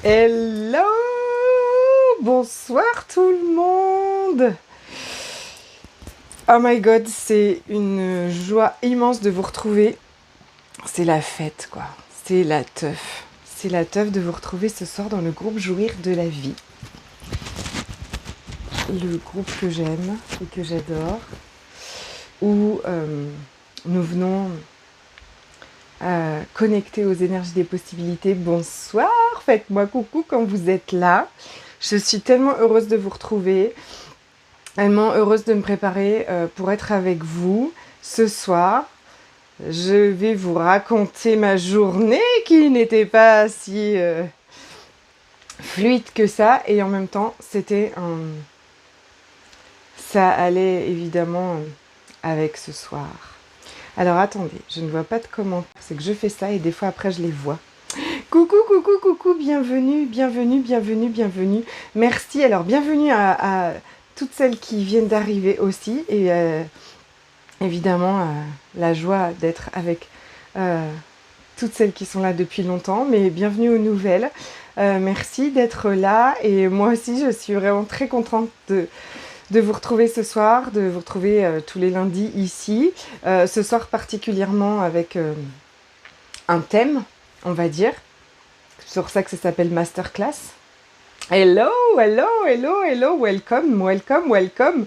Hello! Bonsoir tout le monde! Oh my god, c'est une joie immense de vous retrouver. C'est la fête quoi, c'est la teuf. C'est la teuf de vous retrouver ce soir dans le groupe Jouir de la vie. Le groupe que j'aime et que j'adore. Où nous venons connecter aux énergies des possibilités. Bonsoir, faites-moi coucou quand vous êtes là. Je suis tellement heureuse de vous retrouver, tellement heureuse de me préparer pour être avec vous ce soir. Je vais vous raconter ma journée qui n'était pas si fluide que ça, et en même temps ça allait évidemment avec ce soir. Alors attendez, je ne vois pas de commentaires, c'est que je fais ça et des fois après je les vois. Coucou, coucou, coucou, bienvenue, bienvenue, bienvenue, bienvenue. Merci, alors bienvenue à toutes celles qui viennent d'arriver aussi. Et évidemment, la joie d'être avec toutes celles qui sont là depuis longtemps. Mais bienvenue aux nouvelles. Merci d'être là. Et moi aussi, je suis vraiment très contente de vous retrouver ce soir, de vous retrouver tous les lundis ici. Ce soir particulièrement avec un thème, on va dire. C'est pour ça que ça s'appelle Masterclass. Hello, hello, hello, hello, welcome, welcome, welcome.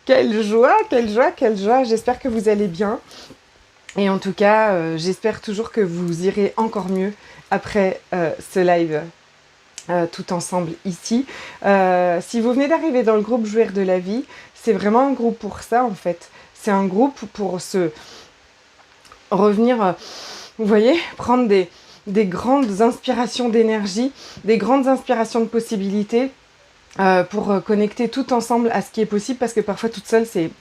Quelle joie, quelle joie, quelle joie. J'espère que vous allez bien. Et en tout cas, j'espère toujours que vous irez encore mieux après ce live tout ensemble ici. Si vous venez d'arriver dans le groupe Jouir de la vie, c'est vraiment un groupe pour ça en fait. C'est un groupe pour se revenir, vous voyez, prendre des grandes inspirations d'énergie, des grandes inspirations de possibilités pour connecter tout ensemble à ce qui est possible, parce que parfois toute seule c'est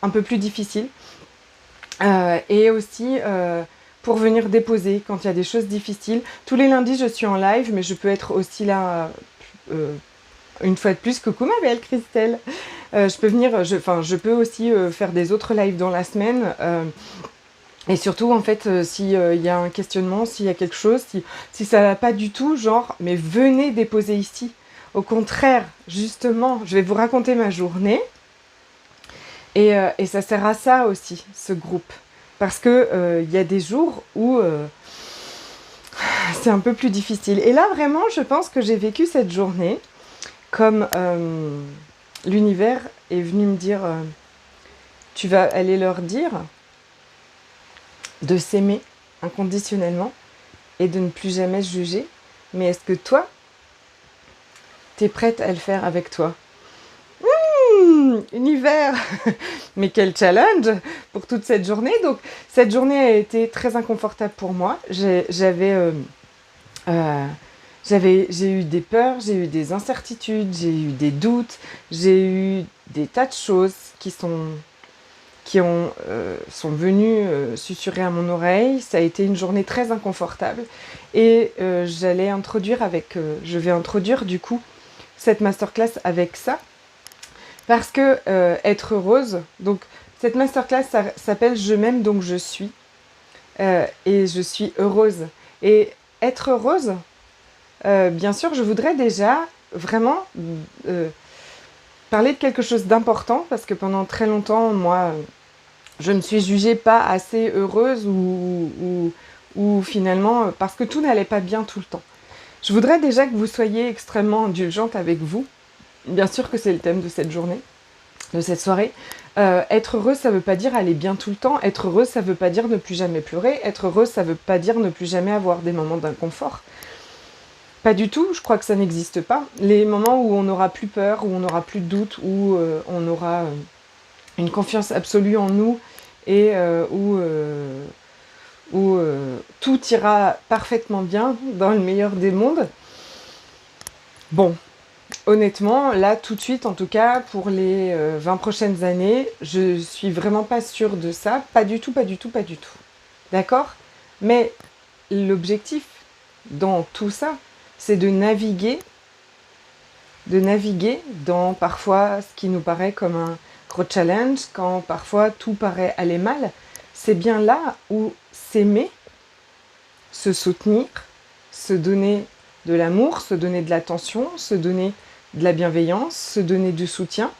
un peu plus difficile. Et aussi pour venir déposer quand il y a des choses difficiles. Tous les lundis je suis en live, mais je peux être aussi là une fois de plus. Coucou ma belle Christelle. Je peux venir, je peux aussi faire des autres lives dans la semaine. Et surtout, en fait, s'il y a un questionnement, s'il y a quelque chose, si ça va pas du tout, genre, mais venez déposer ici. Au contraire, justement, je vais vous raconter ma journée. Et ça sert à ça aussi, ce groupe. Parce que y a des jours où c'est un peu plus difficile. Et là, vraiment, je pense que j'ai vécu cette journée comme l'univers est venu me dire tu vas aller leur dire de s'aimer inconditionnellement et de ne plus jamais se juger. Mais est-ce que toi, t'es prête à le faire avec toi ? Univers. Mais quel challenge pour toute cette journée. Donc cette journée a été très inconfortable pour moi. J'ai eu des peurs, j'ai eu des incertitudes, j'ai eu des doutes, j'ai eu des tas de choses qui sont venus susurrer à mon oreille. Ça a été une journée très inconfortable. Et je vais introduire du coup cette masterclass avec ça. Parce que être heureuse, donc cette masterclass ça s'appelle Je m'aime donc je suis. Et je suis heureuse. Et être heureuse, bien sûr, je voudrais déjà vraiment parler de quelque chose d'important, parce que pendant très longtemps, moi, je me suis jugée pas assez heureuse ou finalement, parce que tout n'allait pas bien tout le temps. Je voudrais déjà que vous soyez extrêmement indulgente avec vous. Bien sûr que c'est le thème de cette journée, de cette soirée. Être heureuse, ça veut pas dire aller bien tout le temps. Être heureuse, ça veut pas dire ne plus jamais pleurer. Être heureuse, ça veut pas dire ne plus jamais avoir des moments d'inconfort. Pas du tout, je crois que ça n'existe pas. Les moments où on n'aura plus peur, où on n'aura plus de doute, où on aura une confiance absolue en nous et où tout ira parfaitement bien dans le meilleur des mondes. Bon, honnêtement, là tout de suite, en tout cas pour les 20 prochaines années, je suis vraiment pas sûre de ça. Pas du tout, pas du tout, pas du tout. D'accord ? Mais l'objectif dans tout ça, c'est de naviguer dans parfois ce qui nous paraît comme un gros challenge, quand parfois tout paraît aller mal. C'est bien là où s'aimer, se soutenir, se donner de l'amour, se donner de l'attention, se donner de la bienveillance, se donner du soutien,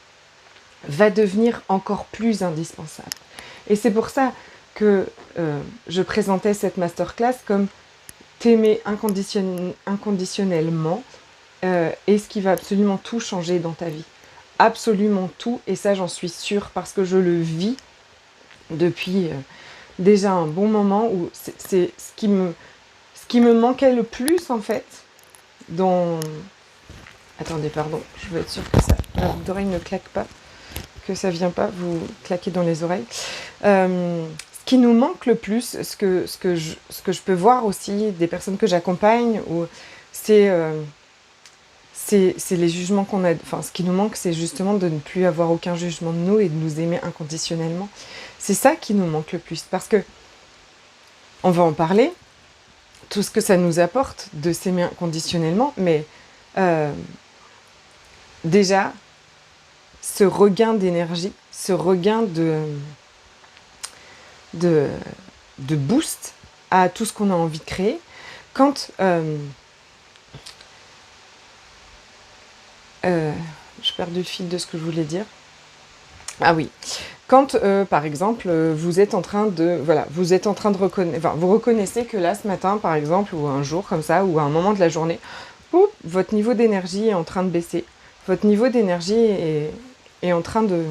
va devenir encore plus indispensable. Et c'est pour ça que je présentais cette masterclass comme t'aimer inconditionnellement et ce qui va absolument tout changer dans ta vie. Absolument tout, et ça j'en suis sûre parce que je le vis depuis déjà un bon moment où c'est ce qui me manquait le plus en fait dans... Attendez, pardon, je veux être sûre que la boucle d'oreille ne claque pas, que ça ne vient pas vous claquer dans les oreilles. Ce qui nous manque le plus, ce que je peux voir aussi des personnes que j'accompagne, c'est les jugements qu'on a. Enfin, ce qui nous manque, c'est justement de ne plus avoir aucun jugement de nous et de nous aimer inconditionnellement. C'est ça qui nous manque le plus, parce que on va en parler, tout ce que ça nous apporte de s'aimer inconditionnellement, mais déjà, ce regain d'énergie, ce regain de boost à tout ce qu'on a envie de créer, quand je perds le fil de ce que je voulais dire. Ah oui, quand par exemple vous êtes en train de reconnaître, enfin, vous reconnaissez que là ce matin par exemple, ou un jour comme ça, ou à un moment de la journée, votre niveau d'énergie est en train de baisser, votre niveau d'énergie est en train de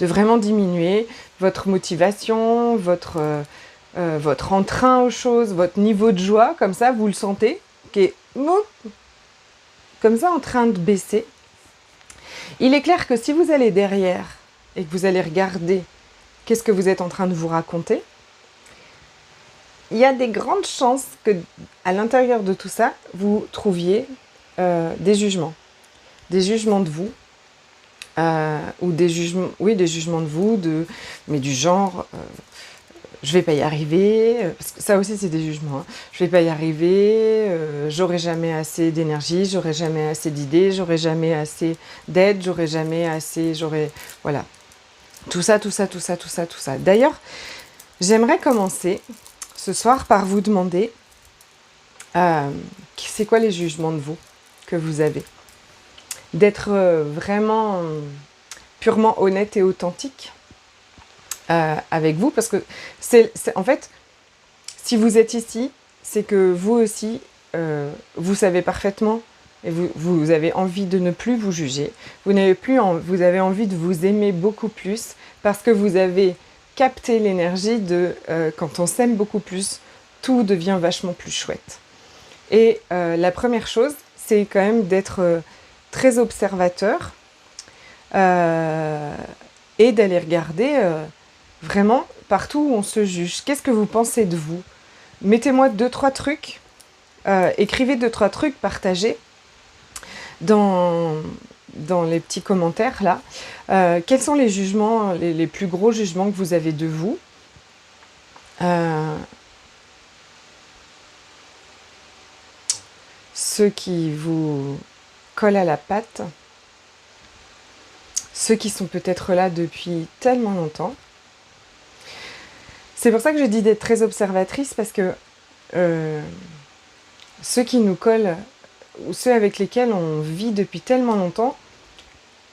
vraiment diminuer, votre motivation, votre entrain aux choses, votre niveau de joie, comme ça vous le sentez, qui est comme ça en train de baisser. Il est clair que si vous allez derrière et que vous allez regarder qu'est-ce que vous êtes en train de vous raconter, il y a des grandes chances que à l'intérieur de tout ça, vous trouviez des jugements de vous, ou des jugements de vous, mais du genre je vais pas y arriver, parce que ça aussi c'est des jugements, hein. Je vais pas y arriver, j'aurai jamais assez d'énergie, j'aurai jamais assez d'idées, j'aurai jamais assez d'aide, voilà. Tout ça. D'ailleurs, j'aimerais commencer ce soir par vous demander c'est quoi les jugements de vous que vous avez. D'être vraiment purement honnête et authentique avec vous, parce que c'est en fait, si vous êtes ici, c'est que vous aussi, vous savez parfaitement et vous avez envie de ne plus vous juger, vous avez envie de vous aimer beaucoup plus, parce que vous avez capté l'énergie de quand on s'aime beaucoup plus, tout devient vachement plus chouette. Et la première chose, c'est quand même d'être très observateur et d'aller regarder vraiment partout où on se juge. Qu'est-ce que vous pensez de vous ? Mettez-moi 2-3 trucs, écrivez 2-3 trucs, partagez dans les petits commentaires là. Quels sont les jugements, les plus gros jugements que vous avez de vous ? Ceux qui vous collent à la patte, ceux qui sont peut-être là depuis tellement longtemps. C'est pour ça que je dis d'être très observatrice, parce que ceux qui nous collent, ou ceux avec lesquels on vit depuis tellement longtemps,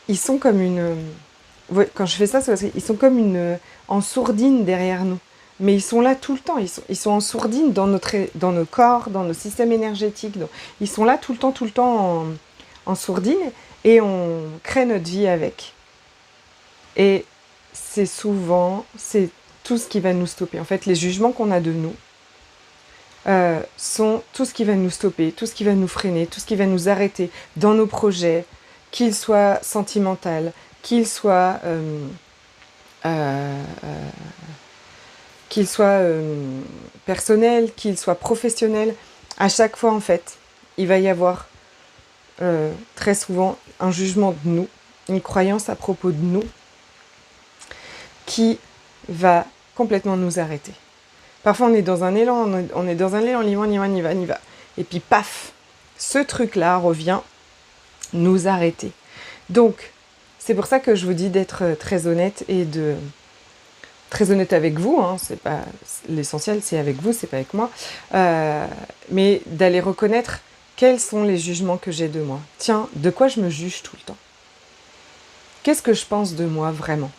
ils sont comme quand je fais ça, c'est parce qu'ils sont comme en sourdine derrière nous. Mais ils sont là tout le temps, ils sont en sourdine dans nos corps, dans nos systèmes énergétiques. Ils sont là tout le temps en sourdine, et on crée notre vie avec. Et c'est tout ce qui va nous stopper. En fait, les jugements qu'on a de nous sont tout ce qui va nous stopper, tout ce qui va nous freiner, tout ce qui va nous arrêter dans nos projets, qu'ils soient sentimentaux, qu'ils soient personnels, qu'ils soient professionnels. À chaque fois, en fait, il va y avoir très souvent un jugement de nous, une croyance à propos de nous qui va complètement nous arrêter. Parfois, on est dans un élan, on y va. Et puis, paf, ce truc-là revient nous arrêter. Donc, c'est pour ça que je vous dis d'être très honnête et très honnête avec vous, hein, c'est pas l'essentiel, c'est avec vous, c'est pas avec moi, mais d'aller reconnaître quels sont les jugements que j'ai de moi. Tiens, de quoi je me juge tout le temps? Qu'est-ce que je pense de moi vraiment?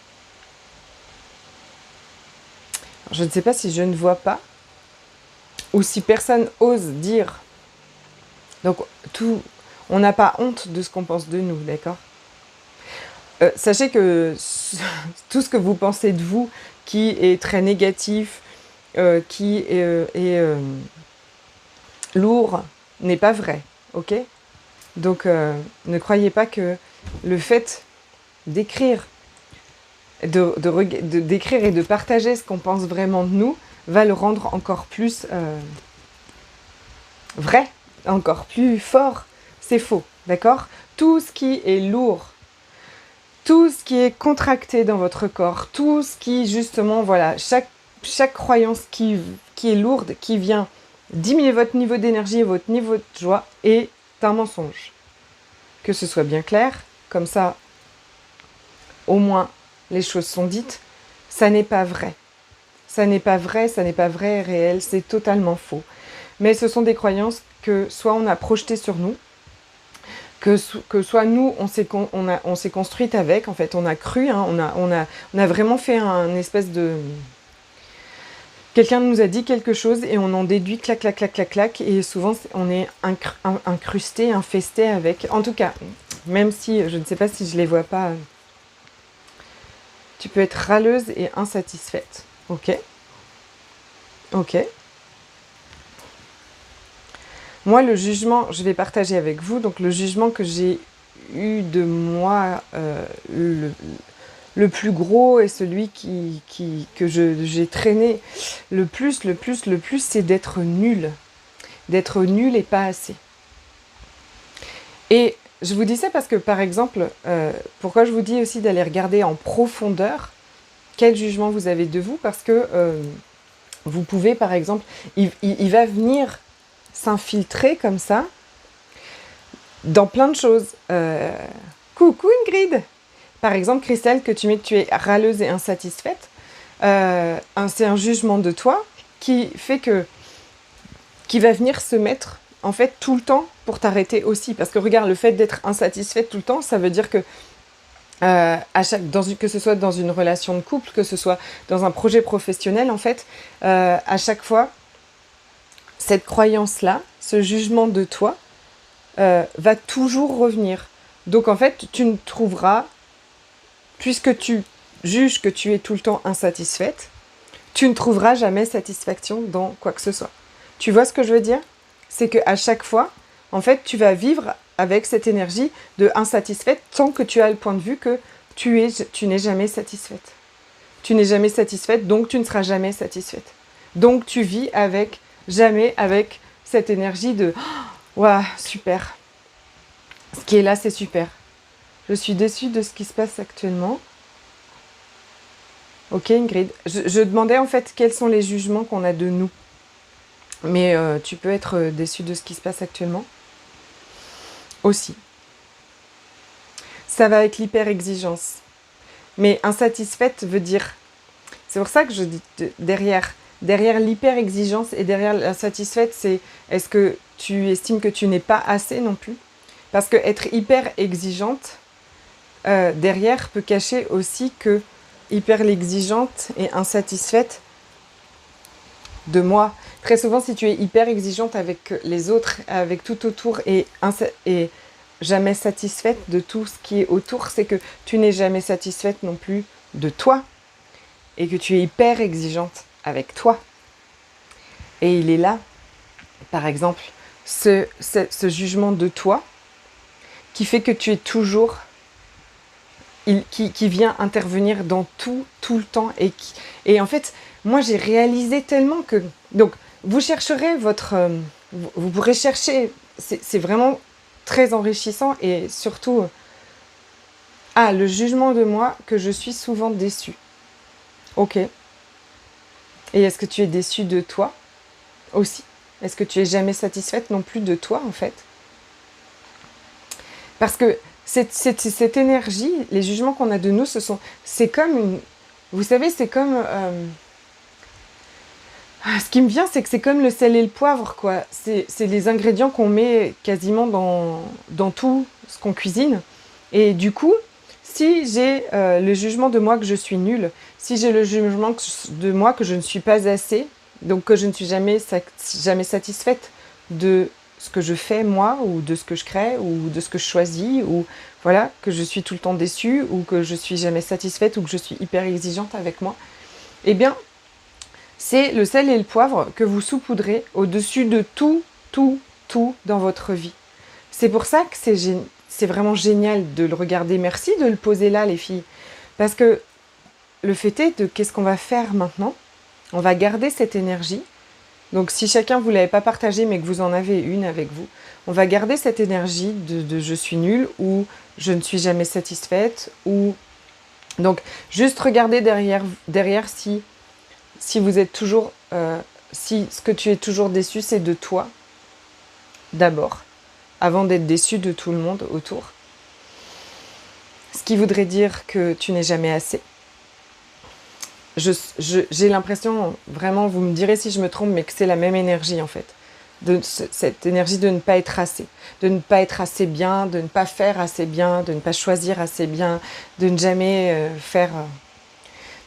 Je ne sais pas si je ne vois pas, ou si personne ose dire. Donc, on n'a pas honte de ce qu'on pense de nous, d'accord? Sachez que tout ce que vous pensez de vous, qui est très négatif, qui est lourd, n'est pas vrai, ok? Donc, ne croyez pas que le fait d'écrire, d'écrire et de partager ce qu'on pense vraiment de nous, va le rendre encore plus vrai, encore plus fort. C'est faux, d'accord? Tout ce qui est lourd, tout ce qui est contracté dans votre corps, tout ce qui, justement, voilà, chaque croyance qui est lourde, qui vient diminuer votre niveau d'énergie et votre niveau de joie, est un mensonge. Que ce soit bien clair, comme ça, au moins, les choses sont dites. Ça n'est pas vrai. Ça n'est pas vrai, ça n'est pas vrai et réel, c'est totalement faux. Mais ce sont des croyances que soit on a projetées sur nous, que soit nous, on s'est construite avec, en fait, on a cru, hein, on a vraiment fait un espèce de... Quelqu'un nous a dit quelque chose et on en déduit clac, clac, clac, clac, clac, et souvent on est incrusté, infesté avec... En tout cas, même si, je ne sais pas si je les vois pas, tu peux être râleuse et insatisfaite. Ok. Ok. Moi, le jugement, je vais partager avec vous, donc le jugement que j'ai eu de moi, le plus gros et celui que j'ai traîné le plus, c'est d'être nul. D'être nul et pas assez. Et je vous dis ça parce que, par exemple, pourquoi je vous dis aussi d'aller regarder en profondeur quel jugement vous avez de vous, parce que vous pouvez, par exemple, il va venir s'infiltrer comme ça dans plein de choses. Coucou Ingrid! Par exemple, Christelle, que tu mets que tu es râleuse et insatisfaite, c'est un jugement de toi qui fait qui va venir se mettre en fait tout le temps pour t'arrêter aussi. Parce que regarde, le fait d'être insatisfaite tout le temps, ça veut dire que que ce soit dans une relation de couple, que ce soit dans un projet professionnel, en fait, à chaque fois, cette croyance-là, ce jugement de toi, va toujours revenir. Donc en fait, tu ne trouveras, puisque tu juges que tu es tout le temps insatisfaite, tu ne trouveras jamais satisfaction dans quoi que ce soit. Tu vois ce que je veux dire? C'est qu'à chaque fois, en fait, tu vas vivre avec cette énergie de insatisfaite tant que tu as le point de vue que tu n'es jamais satisfaite. Tu n'es jamais satisfaite, donc tu ne seras jamais satisfaite. Donc tu vis jamais avec cette énergie de « Waouh, super. Ce qui est là, c'est super. Je suis déçue de ce qui se passe actuellement. » Ok Ingrid, je demandais en fait quels sont les jugements qu'on a de nous. Mais tu peux être déçue de ce qui se passe actuellement aussi. Ça va avec l'hyper-exigence. Mais insatisfaite veut dire... C'est pour ça que je dis derrière l'hyper-exigence et derrière l'insatisfaite, c'est est-ce que tu estimes que tu n'es pas assez non plus? Parce que être hyper-exigeante, derrière, peut cacher aussi que hyper-exigeante et insatisfaite de moi. Très souvent, si tu es hyper exigeante avec les autres, avec tout autour, et jamais satisfaite de tout ce qui est autour, c'est que tu n'es jamais satisfaite non plus de toi, et que tu es hyper exigeante avec toi. Et il est là, par exemple, ce jugement de toi, qui fait que tu es toujours... qui vient intervenir dans tout le temps. Et en fait, moi, j'ai réalisé tellement que... Donc, vous chercherez vous pourrez chercher... C'est vraiment très enrichissant et surtout... le jugement de moi, que je suis souvent déçue. Ok. Et est-ce que tu es déçue de toi aussi? Est-ce que tu es jamais satisfaite non plus de toi, en fait? Parce que cette énergie, les jugements qu'on a de nous, c'est comme Vous savez, c'est comme... ce qui me vient, c'est que c'est comme le sel et le poivre, quoi. C'est les ingrédients qu'on met quasiment dans tout ce qu'on cuisine. Et du coup, si j'ai le jugement de moi que je suis nulle, si j'ai le jugement de moi que je ne suis pas assez, donc que je ne suis jamais satisfaite de ce que je fais moi, ou de ce que je crée, ou de ce que je choisis, ou voilà, que je suis tout le temps déçue, ou que je suis jamais satisfaite, ou que je suis hyper exigeante avec moi, eh bien, c'est le sel et le poivre que vous saupoudrez au-dessus de tout dans votre vie. C'est pour ça que c'est vraiment génial de le regarder. Merci de le poser là, les filles. Parce que le fait est de qu'est-ce qu'on va faire maintenant? On va garder cette énergie. Donc si chacun vous ne l'avez pas partagé mais que vous en avez une avec vous, on va garder cette énergie de je suis nulle ou je ne suis jamais satisfaite. Ou donc juste regardez derrière si vous êtes toujours... si ce que tu es toujours déçu, c'est de toi, d'abord, avant d'être déçu de tout le monde autour. Ce qui voudrait dire que tu n'es jamais assez. J'ai l'impression, vraiment, vous me direz si je me trompe, mais que c'est la même énergie en fait. Cette énergie de ne pas être assez. De ne pas être assez bien, de ne pas faire assez bien, de ne pas choisir assez bien, de ne jamais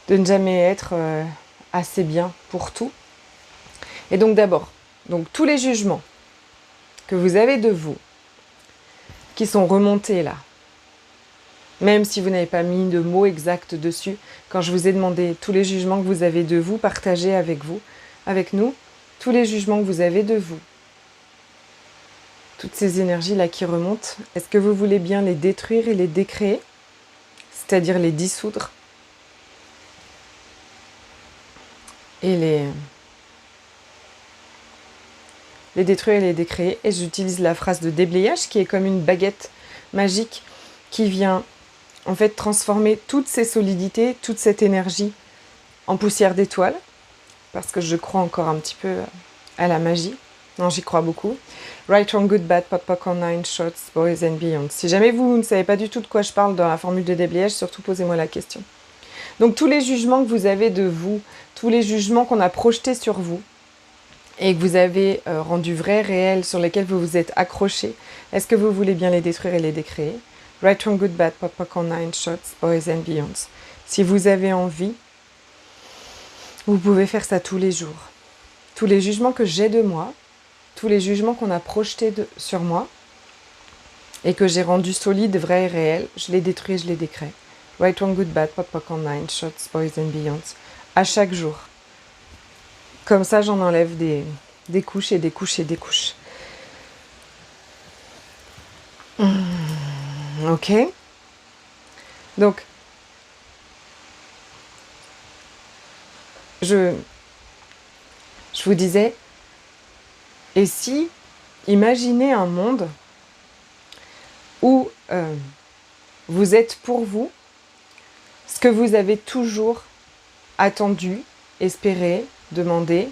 de ne jamais être assez bien pour tout. Et donc d'abord, tous les jugements que vous avez de vous, qui sont remontés là, même si vous n'avez pas mis de mots exacts dessus, quand je vous ai demandé tous les jugements que vous avez de vous, partagez avec vous, avec nous, tous les jugements que vous avez de vous, toutes ces énergies-là qui remontent, est-ce que vous voulez bien les détruire et les décréer, c'est-à-dire les dissoudre et les détruire et les décréer? Et j'utilise la phrase de déblayage qui est comme une baguette magique qui vient en fait transformer toutes ces solidités, toute cette énergie en poussière d'étoiles, parce que je crois encore un petit peu à la magie. Non, j'y crois beaucoup. Right, wrong, good, bad, pop, pop, on 9, shorts, boys and beyond. Si jamais vous ne savez pas du tout de quoi je parle dans la formule de déblayage, surtout posez-moi la question. Donc tous les jugements que vous avez de vous, tous les jugements qu'on a projetés sur vous, et que vous avez rendu vrais, réels, sur lesquels vous vous êtes accrochés, est-ce que vous voulez bien les détruire et les décréer? Right, wrong, good, bad, pop, pop, on 9, shorts, boys and beyond. Si vous avez envie, vous pouvez faire ça tous les jours. Tous les jugements que j'ai de moi, tous les jugements qu'on a projetés sur moi, et que j'ai rendus solides, vrais et réels, je les détruis et je les décrée. Right, wrong, good, bad, pop, pop, on 9, shorts, boys and beyond. À chaque jour. Comme ça, j'en enlève des couches et des couches et des couches. Ok. Donc, je vous disais, et si, imaginez un monde où vous êtes pour vous ce que vous avez toujours attendu, espéré, demandé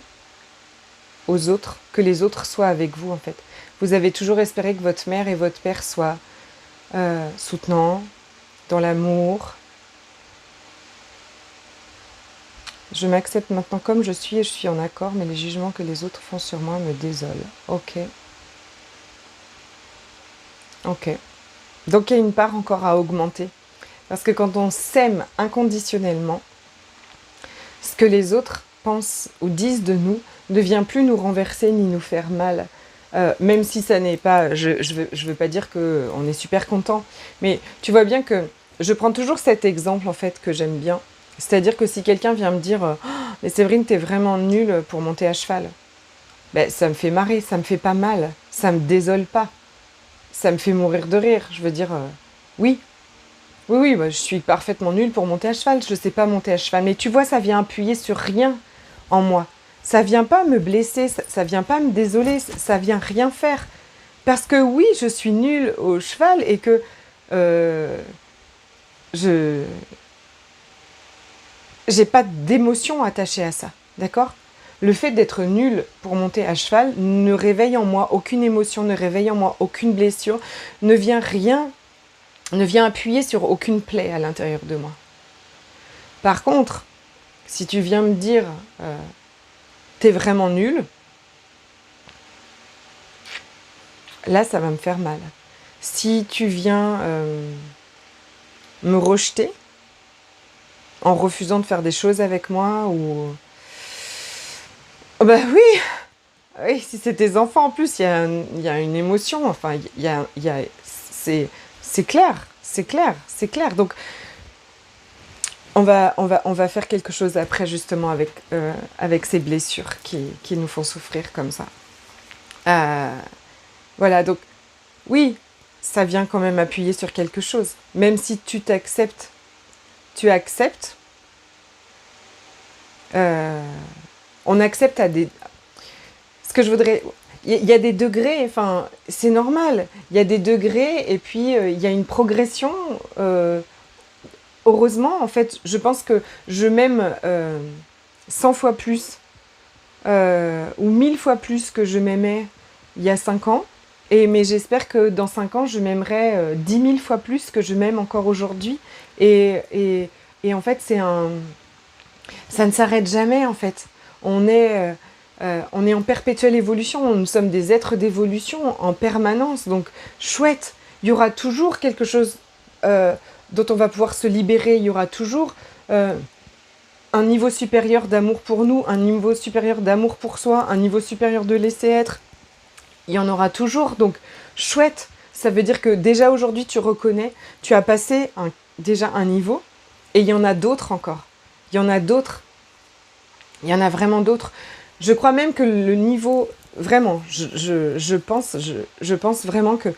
aux autres, que les autres soient avec vous en fait. Vous avez toujours espéré que votre mère et votre père soient soutenants, dans l'amour. Je m'accepte maintenant comme je suis et je suis en accord, mais les jugements que les autres font sur moi me désolent. Ok. Ok. Donc il y a une part encore à augmenter. Parce que quand on s'aime inconditionnellement, ce que les autres pensent ou disent de nous ne vient plus nous renverser ni nous faire mal. Même si ça n'est pas... Je veux pas dire qu'on est super content, mais tu vois bien que je prends toujours cet exemple en fait que j'aime bien. C'est-à-dire que si quelqu'un vient me dire oh, « Mais Séverine, t'es vraiment nulle pour monter à cheval », ben, ça me fait marrer, ça me fait pas mal, ça me désole pas. Ça me fait mourir de rire. Je veux dire, oui, bah, je suis parfaitement nulle pour monter à cheval. Je ne sais pas monter à cheval. Mais tu vois, ça vient appuyer sur rien en moi. Ça vient pas me blesser, ça vient pas me désoler, ça vient rien faire. Parce que oui, je suis nulle au cheval et que je n'ai pas d'émotion attachée à ça. D'accord ? Le fait d'être nulle pour monter à cheval ne réveille en moi aucune émotion, ne réveille en moi aucune blessure, ne vient appuyer sur aucune plaie à l'intérieur de moi. Par contre, si tu viens me dire t'es vraiment nul, là ça va me faire mal. Si tu viens me rejeter en refusant de faire des choses avec moi ou... Oh bah oui, oui, si c'est tes enfants en plus, il y a une émotion, enfin, c'est clair, c'est clair, c'est clair. Donc, on va faire quelque chose après, justement, avec ces blessures qui nous font souffrir comme ça. Voilà, donc, oui, ça vient quand même appuyer sur quelque chose. Même si tu acceptes, on accepte à des... Ce que je voudrais... Il y a des degrés, enfin, c'est normal. Il y a des degrés et puis il y a une progression. Heureusement, en fait, je pense que je m'aime 100 fois plus ou 1000 fois plus que je m'aimais il y a 5 ans. Mais j'espère que dans 5 ans, je m'aimerai 10 000 fois plus que je m'aime encore aujourd'hui. Et en fait, ça ne s'arrête jamais, en fait. On est en perpétuelle évolution, nous sommes des êtres d'évolution en permanence, donc chouette, il y aura toujours quelque chose dont on va pouvoir se libérer, il y aura toujours un niveau supérieur d'amour pour nous, un niveau supérieur d'amour pour soi, un niveau supérieur de laisser être, il y en aura toujours, donc chouette, ça veut dire que déjà aujourd'hui tu reconnais, tu as passé déjà un niveau, et il y en a d'autres encore, il y en a d'autres, il y en a vraiment d'autres. Je crois même que le niveau, vraiment, je pense vraiment que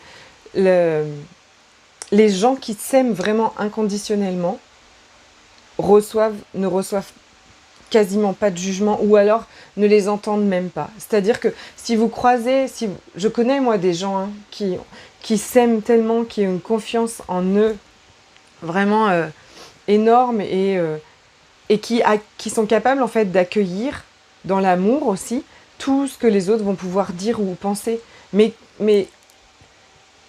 les gens qui s'aiment vraiment inconditionnellement ne reçoivent quasiment pas de jugement ou alors ne les entendent même pas. C'est-à-dire que si vous croisez, je connais moi des gens qui s'aiment tellement, qui ont une confiance en eux vraiment énorme et qui sont capables en fait d'accueillir dans l'amour aussi tout ce que les autres vont pouvoir dire ou penser, mais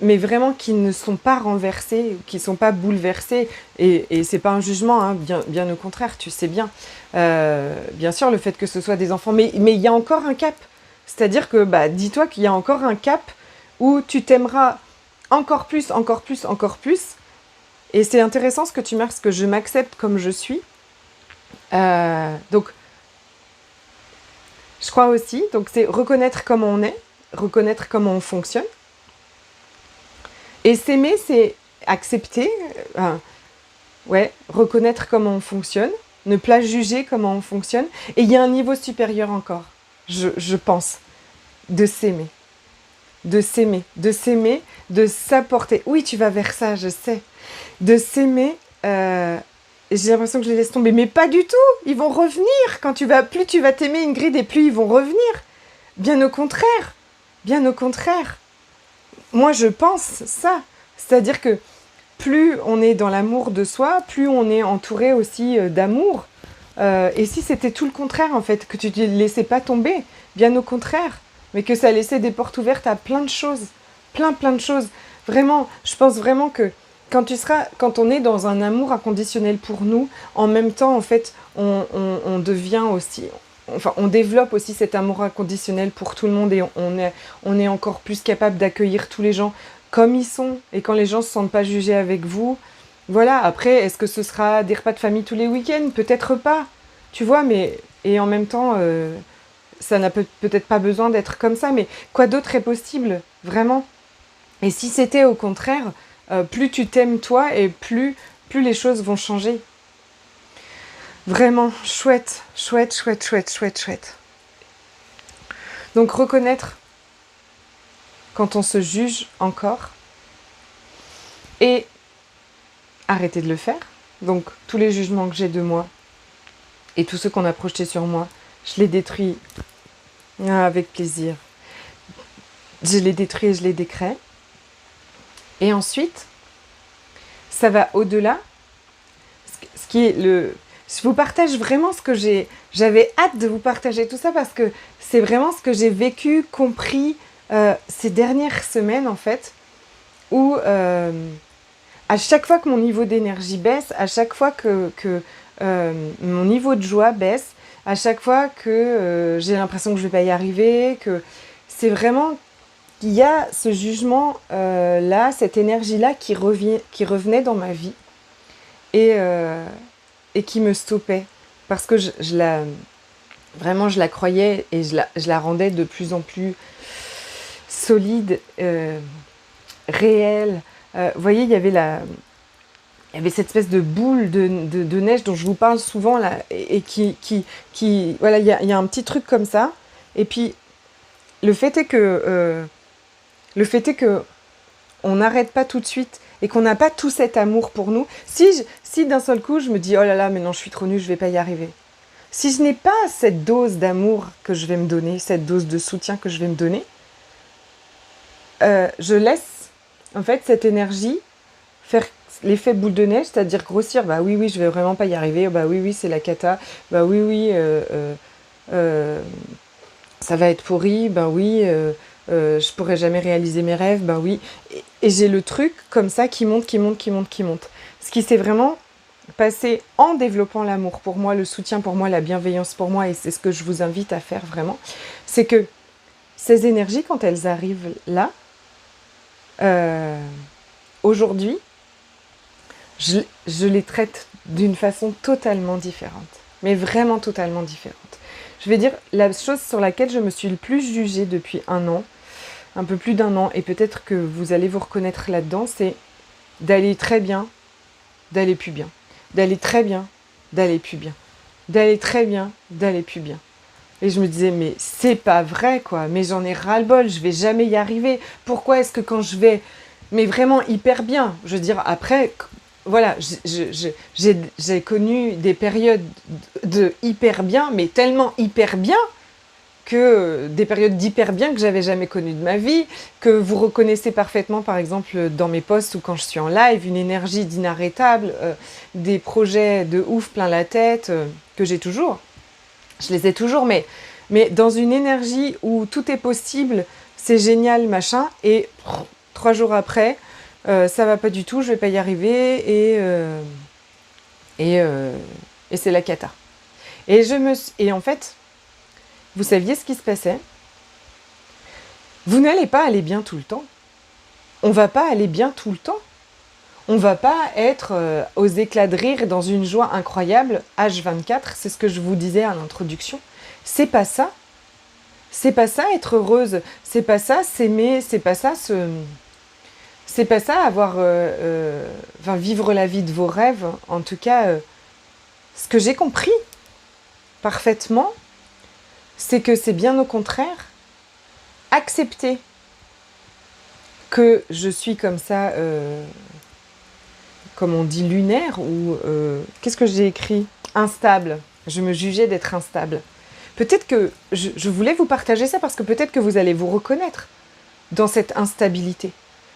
vraiment qui ne sont pas renversés, qui ne sont pas bouleversés, et c'est pas un jugement, hein, bien au contraire, tu sais bien. Bien sûr, le fait que ce soit des enfants, mais il y a encore un cap, c'est-à-dire que dis-toi qu'il y a encore un cap où tu t'aimeras encore plus, encore plus, encore plus, et c'est intéressant ce que tu marques, que je m'accepte comme je suis. Donc, je crois aussi, donc c'est reconnaître comment on est, reconnaître comment on fonctionne. Et s'aimer, c'est accepter, reconnaître comment on fonctionne, ne pas juger comment on fonctionne. Et il y a un niveau supérieur encore, je pense, de s'aimer. De s'aimer, de s'apporter. Oui, tu vas vers ça, je sais. De s'aimer, j'ai l'impression que je les laisse tomber, mais pas du tout. Ils vont revenir plus tu vas t'aimer, Ingrid, et plus ils vont revenir. Bien au contraire. Bien au contraire. Moi, je pense ça. C'est-à-dire que plus on est dans l'amour de soi, plus on est entouré aussi d'amour. Et si c'était tout le contraire, en fait, que tu ne te laissais pas tomber, bien au contraire, mais que ça laissait des portes ouvertes à plein de choses. Plein de choses. Vraiment, je pense vraiment que quand on est dans un amour inconditionnel pour nous, en même temps, en fait, on devient aussi... Enfin, on développe aussi cet amour inconditionnel pour tout le monde et on est encore plus capable d'accueillir tous les gens comme ils sont. Et quand les gens ne se sentent pas jugés avec vous, voilà. Après, est-ce que ce sera des repas de famille tous les week-ends? Peut-être pas, tu vois, et en même temps, ça n'a peut-être pas besoin d'être comme ça, mais quoi d'autre est possible, vraiment? Et si c'était au contraire, plus tu t'aimes toi et plus les choses vont changer. Vraiment, chouette. Donc reconnaître quand on se juge encore et arrêter de le faire. Donc tous les jugements que j'ai de moi et tous ceux qu'on a projetés sur moi, je les détruis avec plaisir. Je les détruis et je les décrée. Et ensuite, ça va au-delà. Ce qui est je vous partage vraiment ce que j'avais hâte de vous partager tout ça parce que c'est vraiment ce que j'ai vécu, compris ces dernières semaines en fait, où à chaque fois que mon niveau d'énergie baisse, à chaque fois que mon niveau de joie baisse, à chaque fois que j'ai l'impression que je ne vais pas y arriver, que c'est vraiment qu'il y a ce jugement là, cette énergie-là qui revenait dans ma vie et, qui me stoppait. Parce que vraiment, je la croyais et je la rendais de plus en plus solide, réelle. Vous voyez, il y avait cette espèce de boule de neige dont je vous parle souvent là, et qui voilà, il y a un petit truc comme ça. Et puis, le fait est que on n'arrête pas tout de suite et qu'on n'a pas tout cet amour pour nous. Si d'un seul coup, je me dis, oh là là, mais non, je suis trop nulle, je vais pas y arriver. Si je n'ai pas cette dose d'amour que je vais me donner, cette dose de soutien que je vais me donner, je laisse en fait cette énergie faire l'effet boule de neige, c'est-à-dire grossir. Bah oui, je vais vraiment pas y arriver. Bah oui, c'est la cata. Bah oui, ça va être pourri. Bah oui, je pourrai jamais réaliser mes rêves. Bah oui. Et j'ai le truc comme ça qui monte. Ce qui s'est vraiment passé en développant l'amour pour moi, le soutien pour moi, la bienveillance pour moi, et c'est ce que je vous invite à faire vraiment, c'est que ces énergies, quand elles arrivent là, aujourd'hui, je les traite d'une façon totalement différente, mais vraiment totalement différente. Je vais dire, la chose sur laquelle je me suis le plus jugée depuis un an, un peu plus d'un an, et peut-être que vous allez vous reconnaître là-dedans, c'est d'aller très bien, d'aller plus bien. D'aller très bien, d'aller plus bien. D'aller très bien, d'aller plus bien. Et je me disais, mais c'est pas vrai, quoi. Mais j'en ai ras-le-bol, je vais jamais y arriver. Pourquoi est-ce que quand je vais, mais vraiment hyper bien, je veux dire, après, voilà, j'ai connu des périodes de hyper bien, mais tellement hyper bien, que des périodes d'hyper bien que j'avais jamais connues de ma vie, que vous reconnaissez parfaitement par exemple dans mes posts ou quand je suis en live, une énergie d'inarrêtable, des projets de ouf plein la tête, que j'ai toujours. Je les ai toujours, mais dans une énergie où tout est possible, c'est génial, machin, et 3 jours après, ça va pas du tout, je vais pas y arriver, et c'est la cata. Et en fait, vous saviez ce qui se passait? Vous n'allez pas aller bien tout le temps. On va pas aller bien tout le temps. On va pas être aux éclats de rire et dans une joie incroyable H24, c'est ce que je vous disais à l'introduction. C'est pas ça. C'est pas ça être heureuse. C'est pas ça s'aimer. C'est pas ça c'est pas ça avoir vivre la vie de vos rêves. En tout cas, ce que j'ai compris parfaitement, c'est que c'est bien au contraire accepter que je suis comme ça, comme on dit lunaire, ou qu'est-ce que j'ai écrit? Instable. Je me jugeais d'être instable. Peut-être que je voulais vous partager ça parce que peut-être que vous allez vous reconnaître dans cette instabilité.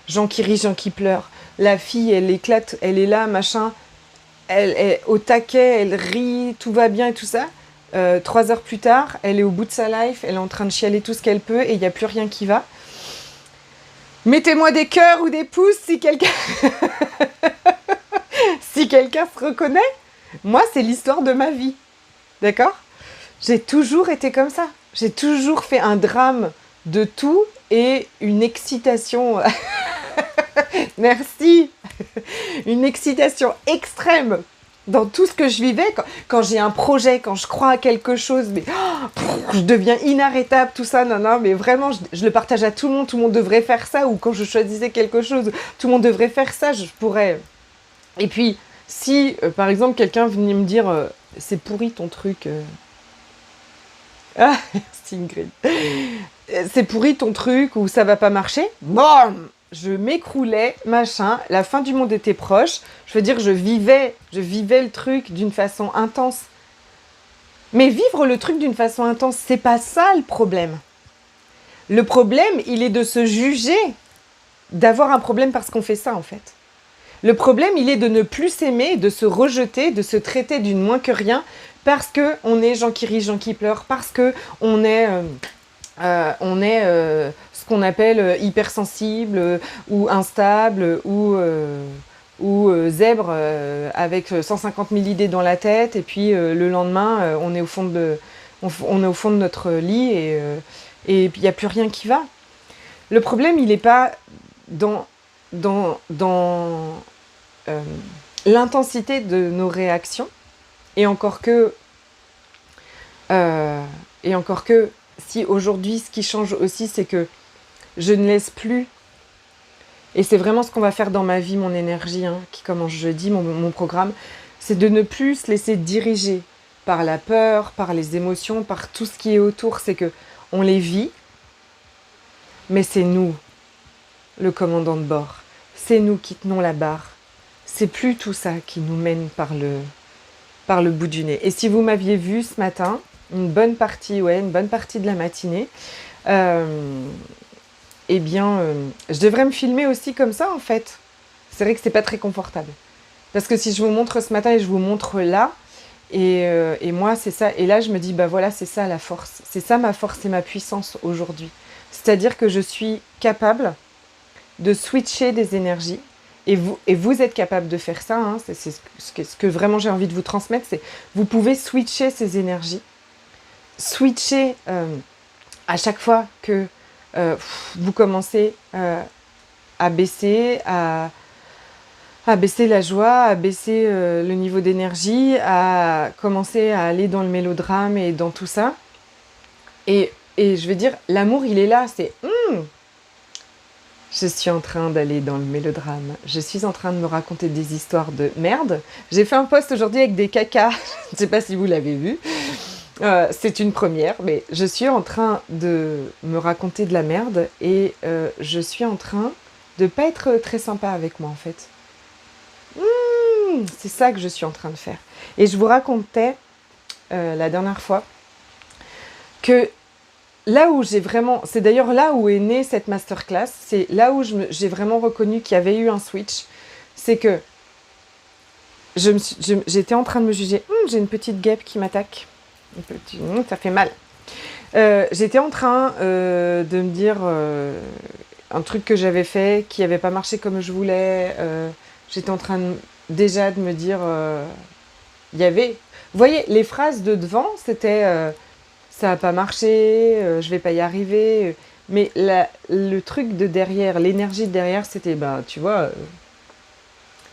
Gens qui rient, gens qui pleurent. La fille, elle éclate, elle est là, machin. Elle est au taquet, elle rit, tout va bien et tout ça. 3 heures plus tard, elle est au bout de sa life, elle est en train de chialer tout ce qu'elle peut et il n'y a plus rien qui va. Mettez-moi des cœurs ou des pouces si quelqu'un si quelqu'un se reconnaît. Moi, c'est l'histoire de ma vie. D'accord? J'ai toujours été comme ça. J'ai toujours fait un drame de tout et une excitation. Merci. Une excitation extrême dans tout ce que je vivais, quand j'ai un projet, quand je crois à quelque chose, mais je deviens inarrêtable, tout ça, non, mais vraiment, je le partage à tout le monde devrait faire ça, ou quand je choisissais quelque chose, tout le monde devrait faire ça, je pourrais... Et puis, si, par exemple, quelqu'un venait me dire, c'est pourri ton truc... Ah, merci Ingrid. C'est pourri ton truc, ou ça va pas marcher, BAM! Je m'écroulais, machin, la fin du monde était proche. Je veux dire, je vivais le truc d'une façon intense. Mais vivre le truc d'une façon intense, c'est pas ça le problème. Le problème, il est de se juger, d'avoir un problème parce qu'on fait ça en fait. Le problème, il est de ne plus s'aimer, de se rejeter, de se traiter d'une moins que rien, parce qu'on est gens qui rient, gens qui pleurent, parce qu'on est... ce qu'on appelle hypersensible ou instable ou ou zèbre avec 150 000 idées dans la tête, et puis le lendemain, on est au fond de notre lit et il n'y a plus rien qui va. Le problème, il n'est pas dans l'intensité de nos réactions, et encore que si aujourd'hui, ce qui change aussi, c'est que je ne laisse plus, et c'est vraiment ce qu'on va faire dans ma vie, mon énergie, qui commence jeudi, mon programme, c'est de ne plus se laisser diriger par la peur, par les émotions, par tout ce qui est autour. C'est que on les vit, mais c'est nous, le commandant de bord. C'est nous qui tenons la barre. C'est plus tout ça qui nous mène par le bout du nez. Et si vous m'aviez vu ce matin, une bonne partie de la matinée, je devrais me filmer aussi comme ça, en fait. C'est vrai que c'est pas très confortable. Parce que si je vous montre ce matin et je vous montre là, et moi, c'est ça. Et là, je me dis, bah voilà, c'est ça la force. C'est ça ma force et ma puissance aujourd'hui. C'est-à-dire que je suis capable de switcher des énergies. Et vous êtes capable de faire ça. C'est ce que vraiment j'ai envie de vous transmettre. C'est vous pouvez switcher ces énergies. Switcher à chaque fois que vous commencez à baisser, à baisser la joie, à baisser le niveau d'énergie, à commencer à aller dans le mélodrame et dans tout ça. Et je vais dire, l'amour, il est là, c'est je suis en train d'aller dans le mélodrame. Je suis en train de me raconter des histoires de merde. J'ai fait un post aujourd'hui avec des cacas. Je ne sais pas si vous l'avez vu. C'est une première, mais je suis en train de me raconter de la merde et je suis en train de ne pas être très sympa avec moi, en fait. C'est ça que je suis en train de faire. Et je vous racontais la dernière fois que là où j'ai vraiment... C'est d'ailleurs là où est née cette masterclass. C'est là où j'ai vraiment reconnu qu'il y avait eu un switch. C'est que j'étais en train de me juger. J'ai une petite guêpe qui m'attaque. Ça fait mal. J'étais en train de me dire un truc que j'avais fait qui n'avait pas marché comme je voulais. J'étais en train déjà de me dire... il y avait... Vous voyez, les phrases de devant, c'était... ça n'a pas marché, je vais pas y arriver. Mais le truc de derrière, l'énergie de derrière, c'était, tu vois,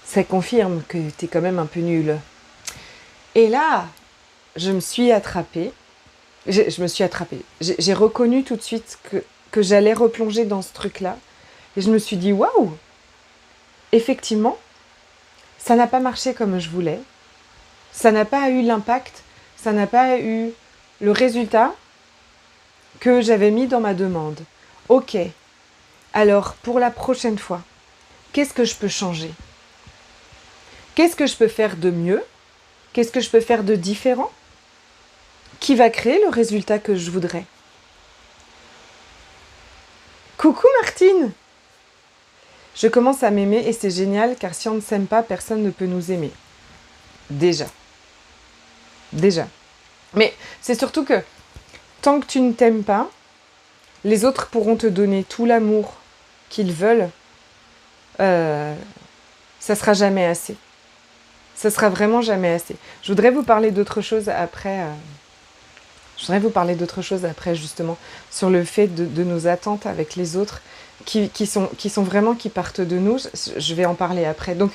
ça confirme que tu es quand même un peu nul. Et là, je me suis attrapée. J'ai reconnu tout de suite que j'allais replonger dans ce truc-là. Et je me suis dit, waouh, effectivement, ça n'a pas marché comme je voulais. Ça n'a pas eu l'impact, ça n'a pas eu le résultat que j'avais mis dans ma demande. Ok, alors pour la prochaine fois, qu'est-ce que je peux changer? Qu'est-ce que je peux faire de mieux? Qu'est-ce que je peux faire de différent? Qui va créer le résultat que je voudrais? Coucou Martine! Je commence à m'aimer et c'est génial car si on ne s'aime pas, personne ne peut nous aimer. Déjà. Mais c'est surtout que tant que tu ne t'aimes pas, les autres pourront te donner tout l'amour qu'ils veulent. Ça sera jamais assez. Ça sera vraiment jamais assez. Je voudrais vous parler d'autre chose après. Justement sur le fait de nos attentes avec les autres qui partent de nous. Je vais en parler après. Donc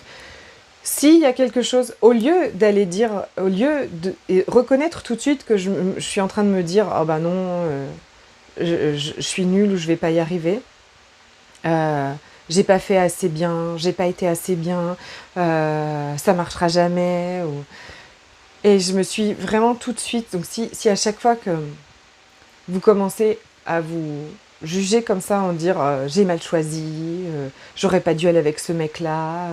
s'il y a quelque chose, au lieu de reconnaître tout de suite que je suis en train de me dire « Oh bah non, je suis nulle ou je vais pas y arriver. J'ai pas fait assez bien, j'ai pas été assez bien, ça marchera jamais. » Et je me suis vraiment tout de suite... Donc si à chaque fois que vous commencez à vous juger comme ça, en dire j'ai mal choisi, j'aurais pas dû aller avec ce mec-là...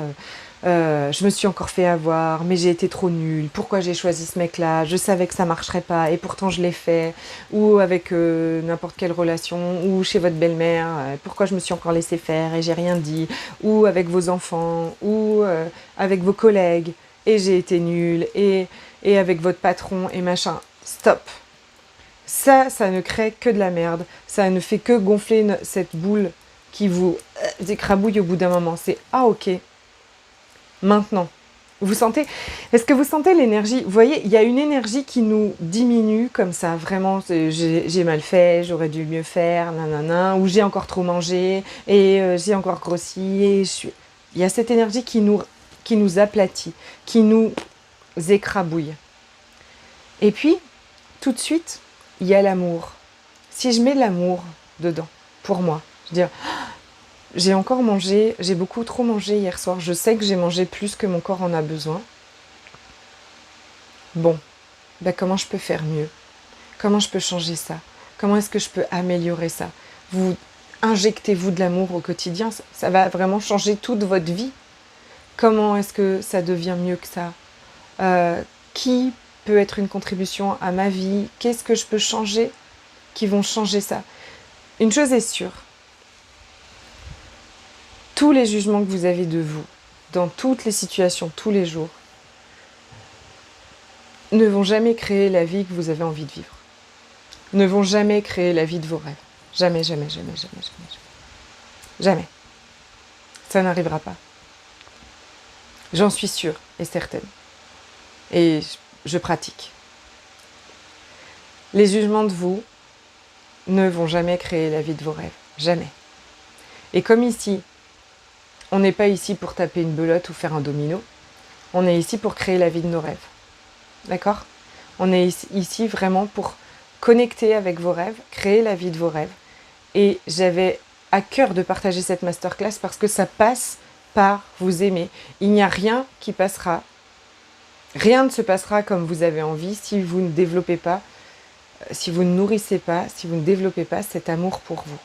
je me suis encore fait avoir, mais j'ai été trop nulle. Pourquoi j'ai choisi ce mec-là? Je savais que ça marcherait pas et pourtant je l'ai fait. Ou avec n'importe quelle relation, ou chez votre belle-mère. Pourquoi je me suis encore laissé faire et j'ai rien dit? Ou avec vos enfants, ou avec vos collègues et j'ai été nulle. Et avec votre patron et machin. Stop. Ça ne crée que de la merde. Ça ne fait que gonfler cette boule qui vous écrabouille au bout d'un moment. C'est ah ok. maintenant. Vous sentez, est-ce que vous sentez l'énergie? Vous voyez, il y a une énergie qui nous diminue comme ça, vraiment, j'ai mal fait, j'aurais dû mieux faire, nanana, ou j'ai encore trop mangé, et j'ai encore grossi, et il y a cette énergie qui nous aplatit, qui nous écrabouille. Et puis, tout de suite, il y a l'amour. Si je mets l'amour dedans, pour moi, je veux dire, j'ai encore mangé, j'ai beaucoup trop mangé hier soir, je sais que j'ai mangé plus que mon corps en a besoin. Bon, ben comment je peux faire mieux? Comment je peux changer ça? Comment est-ce que je peux améliorer ça? Vous injectez-vous de l'amour au quotidien, ça va vraiment changer toute votre vie. Comment est-ce que ça devient mieux que ça? Qui peut être une contribution à ma vie? Qu'est-ce que je peux changer qui vont changer ça? Une chose est sûre, tous les jugements que vous avez de vous, dans toutes les situations, tous les jours, ne vont jamais créer la vie que vous avez envie de vivre. Ne vont jamais créer la vie de vos rêves. Jamais, jamais, jamais, jamais, jamais, jamais. Jamais. Ça n'arrivera pas. J'en suis sûre et certaine. Et je pratique. Les jugements de vous ne vont jamais créer la vie de vos rêves. Jamais. Et comme ici, on n'est pas ici pour taper une belote ou faire un domino. On est ici pour créer la vie de nos rêves. D'accord? On est ici vraiment pour connecter avec vos rêves, créer la vie de vos rêves. Et j'avais à cœur de partager cette masterclass parce que ça passe par vous aimer. Il n'y a rien qui passera. Rien ne se passera comme vous avez envie si vous ne développez pas, si vous ne nourrissez pas, si vous ne développez pas cet amour pour vous.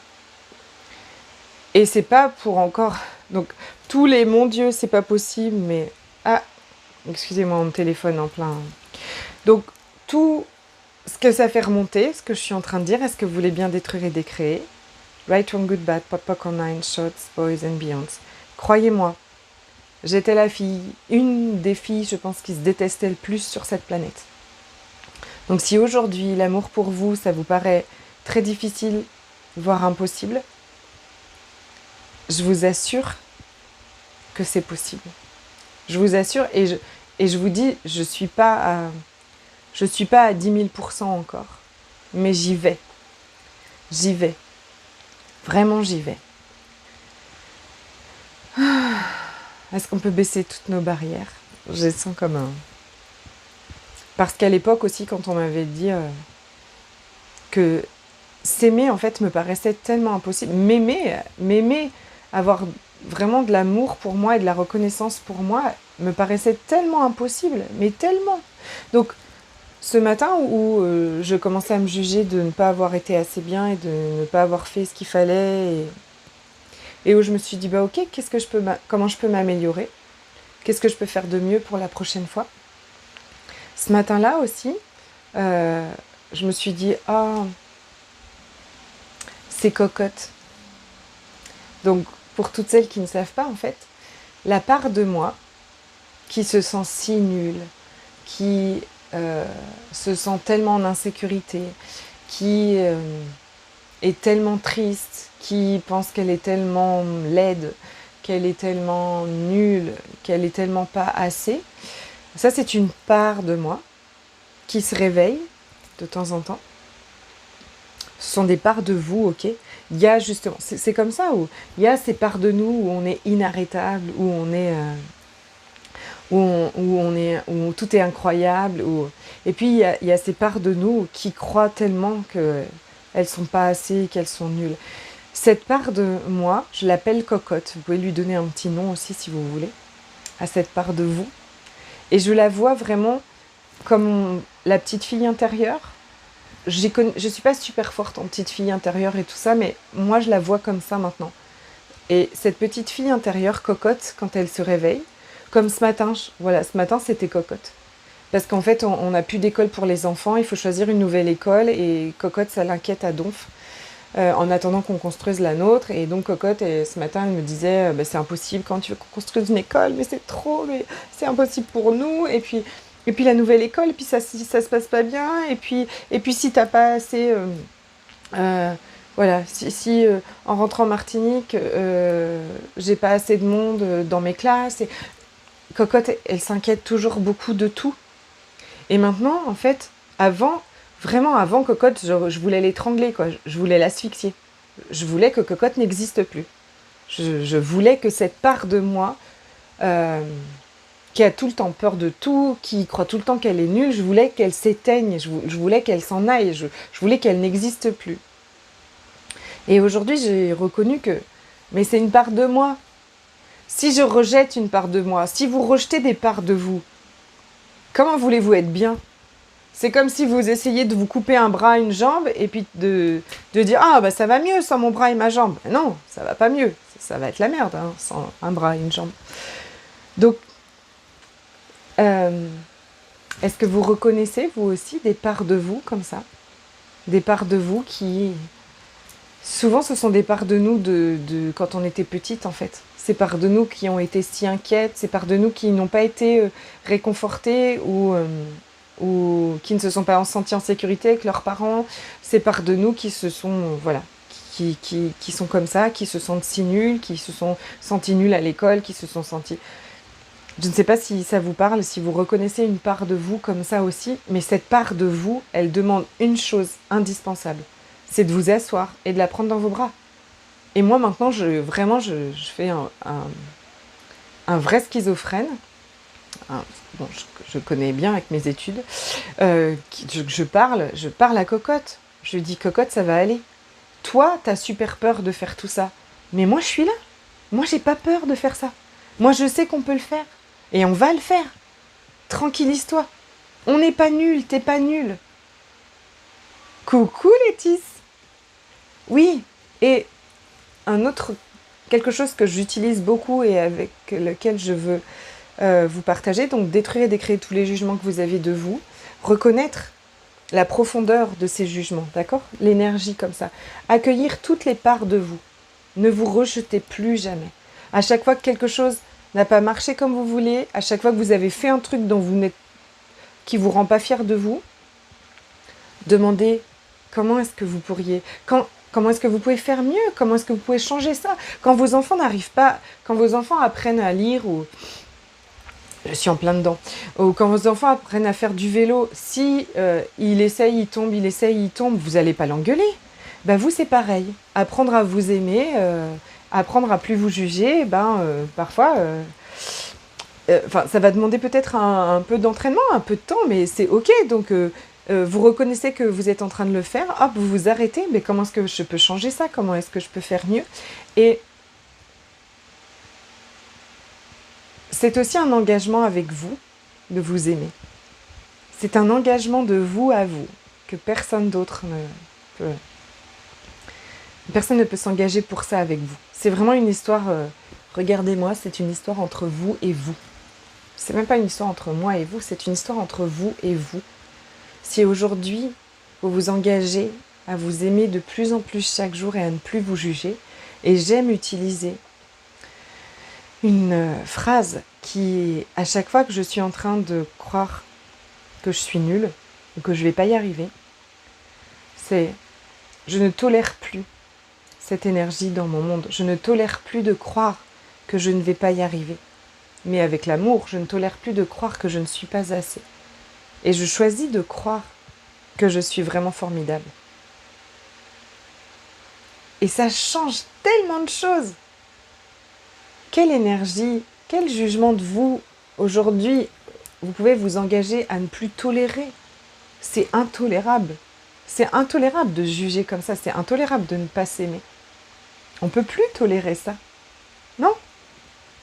Et c'est pas pour encore... Donc, tous les... Mon Dieu, c'est pas possible, mais... Ah, excusez-moi, mon téléphone en plein... Donc, tout ce que ça fait remonter, ce que je suis en train de dire, est-ce que vous voulez bien détruire et décréer? Right, wrong, good, bad, pop, pop, online, shorts, boys and beyonds. Croyez-moi, j'étais la fille, une des filles, je pense, qui se détestait le plus sur cette planète. Donc si aujourd'hui, l'amour pour vous, ça vous paraît très difficile, voire impossible, je vous assure que c'est possible. Je vous assure, et je vous dis, je suis pas à 10 000% encore, mais j'y vais. J'y vais. Vraiment, j'y vais. Est-ce qu'on peut baisser toutes nos barrières? Je le sens comme un... Parce qu'à l'époque aussi, quand on m'avait dit que s'aimer, en fait, me paraissait tellement impossible. M'aimer, avoir vraiment de l'amour pour moi et de la reconnaissance pour moi, me paraissait tellement impossible, mais tellement. Donc, ce matin où je commençais à me juger de ne pas avoir été assez bien et de ne pas avoir fait ce qu'il fallait, et où je me suis dit, bah ok, comment je peux m'améliorer? Qu'est-ce que je peux faire de mieux pour la prochaine fois? Ce matin-là aussi, je me suis dit, oh, c'est cocotte. Donc, pour toutes celles qui ne savent pas, en fait, la part de moi qui se sent si nulle, qui se sent tellement en insécurité, qui est tellement triste, qui pense qu'elle est tellement laide, qu'elle est tellement nulle, qu'elle est tellement pas assez. Ça, c'est une part de moi qui se réveille de temps en temps. Ce sont des parts de vous, ok? Il y a justement, c'est comme ça, où il y a ces parts de nous où on est inarrêtable, où on est... où tout est incroyable. Et puis, il y a ces parts de nous qui croient tellement qu'elles ne sont pas assez, qu'elles sont nulles. Cette part de moi, je l'appelle cocotte. Vous pouvez lui donner un petit nom aussi si vous voulez, à cette part de vous. Et je la vois vraiment comme la petite fille intérieure. Je ne suis pas super forte en petite fille intérieure et tout ça, mais moi, je la vois comme ça maintenant. Et cette petite fille intérieure cocotte, quand elle se réveille, comme ce matin, ce matin, c'était cocotte. Parce qu'en fait, on n'a plus d'école pour les enfants, il faut choisir une nouvelle école, et cocotte, ça l'inquiète à donf, en attendant qu'on construise la nôtre. Et donc cocotte, et ce matin, elle me disait, c'est impossible quand tu veux qu'on construise une école, mais c'est trop, mais c'est impossible pour nous. Et puis la nouvelle école, et puis ça se passe pas bien, et puis si t'as pas assez... voilà, si en rentrant en Martinique, j'ai pas assez de monde dans mes classes... Cocotte, elle s'inquiète toujours beaucoup de tout. Et maintenant, en fait, vraiment avant Cocotte, je voulais l'étrangler, quoi. Je voulais l'asphyxier. Je voulais que Cocotte n'existe plus. Je voulais que cette part de moi, qui a tout le temps peur de tout, qui croit tout le temps qu'elle est nulle, je voulais qu'elle s'éteigne, je voulais qu'elle s'en aille, je voulais qu'elle n'existe plus. Et aujourd'hui, j'ai reconnu que, mais c'est une part de moi. Si je rejette une part de moi, si vous rejetez des parts de vous, comment voulez-vous être bien ? C'est comme si vous essayiez de vous couper un bras, une jambe, et puis de dire « Ah, bah ça va mieux sans mon bras et ma jambe ». Non, ça va pas mieux. Ça va être la merde, hein, sans un bras et une jambe. Donc, est-ce que vous reconnaissez, vous aussi, des parts de vous comme ça ? Des parts de vous qui... Souvent, ce sont des parts de nous de quand on était petite, en fait. Ces parts de nous qui ont été si inquiètes, ces parts de nous qui n'ont pas été réconfortées ou qui ne se sont pas sentis en sécurité avec leurs parents. Ces parts de nous qui se sont, voilà, qui sont comme ça, qui se sentent si nuls, qui se sont sentis nuls à l'école, qui se sont sentis... Je ne sais pas si ça vous parle, si vous reconnaissez une part de vous comme ça aussi, mais cette part de vous, elle demande une chose indispensable, c'est de vous asseoir et de la prendre dans vos bras. Et moi maintenant, je fais un vrai schizophrène. Bon, je connais bien avec mes études. Je parle à Cocotte. Je dis Cocotte, ça va aller. Toi, t'as super peur de faire tout ça. Mais moi, je suis là. Moi, j'ai pas peur de faire ça. Moi, je sais qu'on peut le faire. Et on va le faire. Tranquillise-toi. On n'est pas nul, t'es pas nul. Coucou Létis. Oui, et quelque chose que j'utilise beaucoup et avec lequel je veux vous partager, donc détruire et décréer tous les jugements que vous avez de vous, reconnaître la profondeur de ces jugements, d'accord ? L'énergie comme ça. Accueillir toutes les parts de vous. Ne vous rejetez plus jamais. À chaque fois que quelque chose n'a pas marché comme vous voulez, à chaque fois que vous avez fait un truc qui vous rend pas fier de vous, demandez comment est-ce que vous pourriez... Comment est-ce que vous pouvez faire mieux ? Comment est-ce que vous pouvez changer ça ? Quand vos enfants n'arrivent pas, quand vos enfants apprennent à lire ou... Je suis en plein dedans. Ou quand vos enfants apprennent à faire du vélo, si il essaye, il tombe, vous n'allez pas l'engueuler. Ben vous, c'est pareil. Apprendre à vous aimer, apprendre à plus vous juger, parfois... ça va demander peut-être un peu d'entraînement, un peu de temps, mais c'est ok. Donc, vous reconnaissez que vous êtes en train de le faire, hop, vous vous arrêtez. Mais comment est-ce que je peux changer ça ? Comment est-ce que je peux faire mieux ? Et c'est aussi un engagement avec vous de vous aimer. C'est un engagement de vous à vous que personne d'autre ne peut... Personne ne peut s'engager pour ça avec vous. C'est vraiment une histoire... regardez-moi, c'est une histoire entre vous et vous. C'est même pas une histoire entre moi et vous, c'est une histoire entre vous et vous. Si aujourd'hui, vous vous engagez à vous aimer de plus en plus chaque jour et à ne plus vous juger, et j'aime utiliser une phrase qui, à chaque fois que je suis en train de croire que je suis nulle ou que je ne vais pas y arriver, c'est « je ne tolère plus cette énergie dans mon monde. Je ne tolère plus de croire que je ne vais pas y arriver. Mais avec l'amour, je ne tolère plus de croire que je ne suis pas assez. Et je choisis de croire que je suis vraiment formidable. » Et ça change tellement de choses. Quelle énergie, quel jugement de vous, aujourd'hui, vous pouvez vous engager à ne plus tolérer. C'est intolérable. C'est intolérable de juger comme ça. C'est intolérable de ne pas s'aimer. On ne peut plus tolérer ça. Non,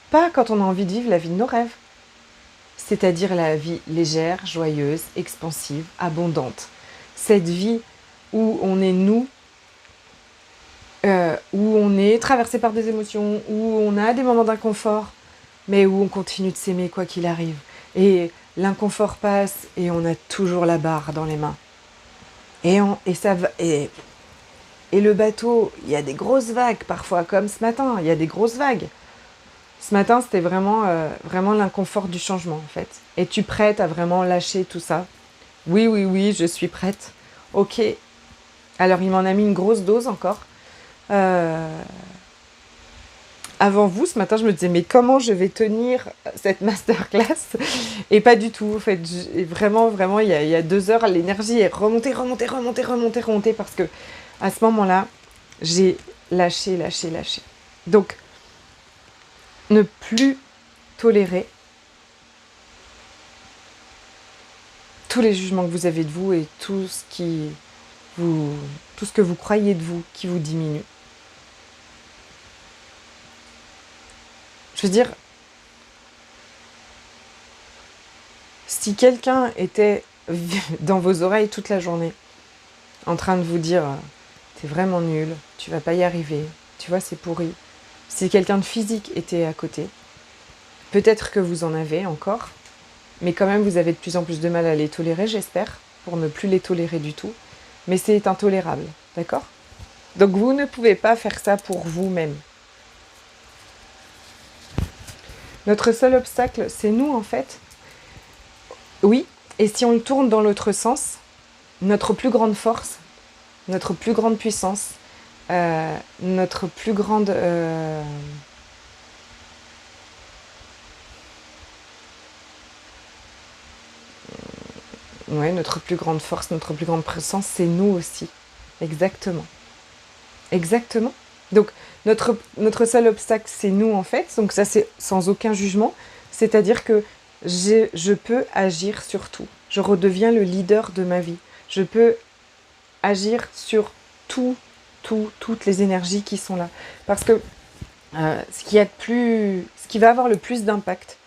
pas quand on a envie de vivre la vie de nos rêves. C'est-à-dire la vie légère, joyeuse, expansive, abondante. Cette vie où on est nous, où on est traversé par des émotions, où on a des moments d'inconfort, mais où on continue de s'aimer quoi qu'il arrive. Et l'inconfort passe et on a toujours la barre dans les mains. Et le bateau, il y a des grosses vagues parfois, comme ce matin, il y a des grosses vagues. Ce matin, c'était vraiment l'inconfort du changement, en fait. Es-tu prête à vraiment lâcher tout ça ? Oui, je suis prête. Ok. Alors, il m'en a mis une grosse dose encore. avant vous, ce matin, je me disais, mais comment je vais tenir cette masterclass? Et pas du tout, en fait. Vraiment, vraiment, il y a 2 heures, l'énergie est remontée, remontée, remontée, remontée, remontée, parce que à ce moment-là, j'ai lâché, lâché, lâché. Donc, ne plus tolérer tous les jugements que vous avez de vous et tout ce que vous croyez de vous qui vous diminue. Je veux dire, si quelqu'un était dans vos oreilles toute la journée, en train de vous dire « t'es vraiment nul, tu vas pas y arriver, tu vois, c'est pourri », si quelqu'un de physique était à côté, peut-être que vous en avez encore, mais quand même vous avez de plus en plus de mal à les tolérer, j'espère, pour ne plus les tolérer du tout. Mais c'est intolérable, d'accord? Donc vous ne pouvez pas faire ça pour vous-même. Notre seul obstacle, c'est nous en fait. Oui, et si on le tourne dans l'autre sens, notre plus grande force, notre plus grande puissance, notre plus grande... notre plus grande force, notre plus grande puissance, c'est nous aussi. Exactement. Exactement. Donc, notre seul obstacle, c'est nous, en fait. Donc, ça, c'est sans aucun jugement. C'est-à-dire que je peux agir sur tout. Je redeviens le leader de ma vie. Je peux agir sur toutes les énergies qui sont là. Parce que ce qui va avoir le plus d'impact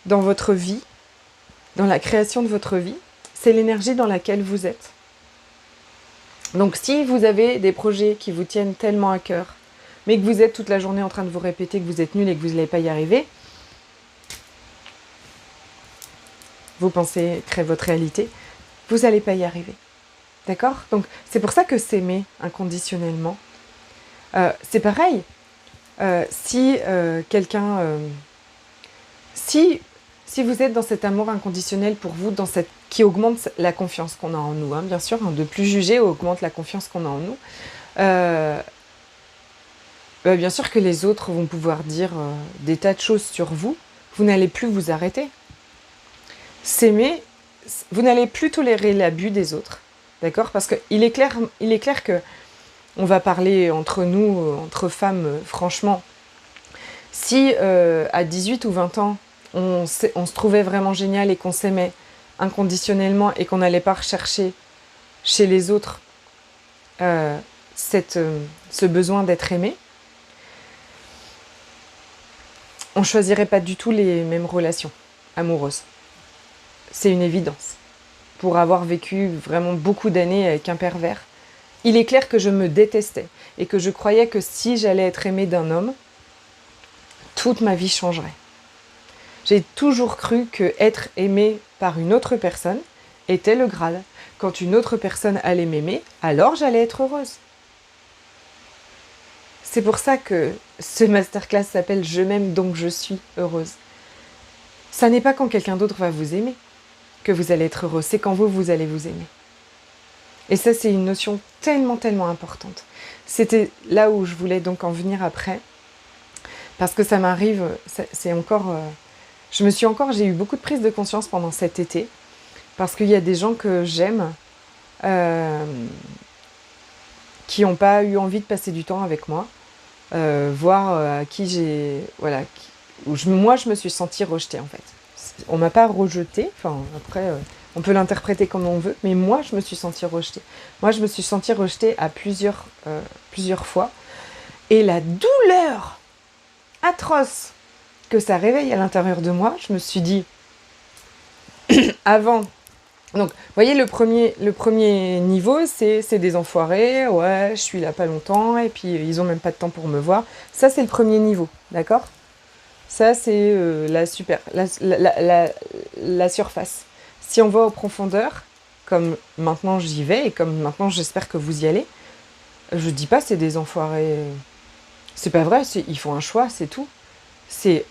dans votre vie, dans la création de votre vie, c'est l'énergie dans laquelle vous êtes. Donc si vous avez des projets qui vous tiennent tellement à cœur, mais que vous êtes toute la journée en train de vous répéter que vous êtes nul et que vous n'allez pas y arriver, vous pensez créer votre réalité, vous n'allez pas y arriver. D'accord? Donc c'est pour ça que s'aimer inconditionnellement, c'est pareil. Si vous êtes dans cet amour inconditionnel pour vous, qui augmente la confiance qu'on a en nous, bien sûr, de plus juger augmente la confiance qu'on a en nous, bien sûr que les autres vont pouvoir dire des tas de choses sur vous, vous n'allez plus vous arrêter. S'aimer, vous n'allez plus tolérer l'abus des autres, d'accord? Parce qu'il est clair que, on va parler entre nous, entre femmes, franchement, si à 18 ou 20 ans, on se trouvait vraiment génial et qu'on s'aimait inconditionnellement et qu'on n'allait pas rechercher chez les autres ce besoin d'être aimé, on ne choisirait pas du tout les mêmes relations amoureuses. C'est une évidence. Pour avoir vécu vraiment beaucoup d'années avec un pervers, il est clair que je me détestais et que je croyais que si j'allais être aimée d'un homme, toute ma vie changerait. J'ai toujours cru que être aimée par une autre personne était le Graal. Quand une autre personne allait m'aimer, alors j'allais être heureuse. C'est pour ça que ce masterclass s'appelle « Je m'aime donc je suis heureuse ». Ça n'est pas quand quelqu'un d'autre va vous aimer que vous allez être heureux, c'est quand vous allez vous aimer. Et ça, c'est une notion tellement, tellement importante. C'était là où je voulais donc en venir après, parce que ça m'arrive, c'est encore... j'ai eu beaucoup de prises de conscience pendant cet été, parce qu'il y a des gens que j'aime, qui n'ont pas eu envie de passer du temps avec moi, voire à qui j'ai... Voilà, moi, je me suis sentie rejetée, en fait. On ne m'a pas rejetée, enfin, après, on peut l'interpréter comme on veut, mais moi, je me suis sentie rejetée. Moi, je me suis sentie rejetée à plusieurs fois. Et la douleur atroce que ça réveille à l'intérieur de moi, je me suis dit, avant... Donc, vous voyez, le premier niveau, c'est des enfoirés, ouais, je suis là pas longtemps, et puis ils ont même pas de temps pour me voir. Ça, c'est le premier niveau, d'accord? Ça, c'est la surface. Si on va aux profondeurs, comme maintenant j'y vais, et comme maintenant j'espère que vous y allez, je dis pas c'est des enfoirés. C'est pas vrai, ils font un choix, c'est tout. C'est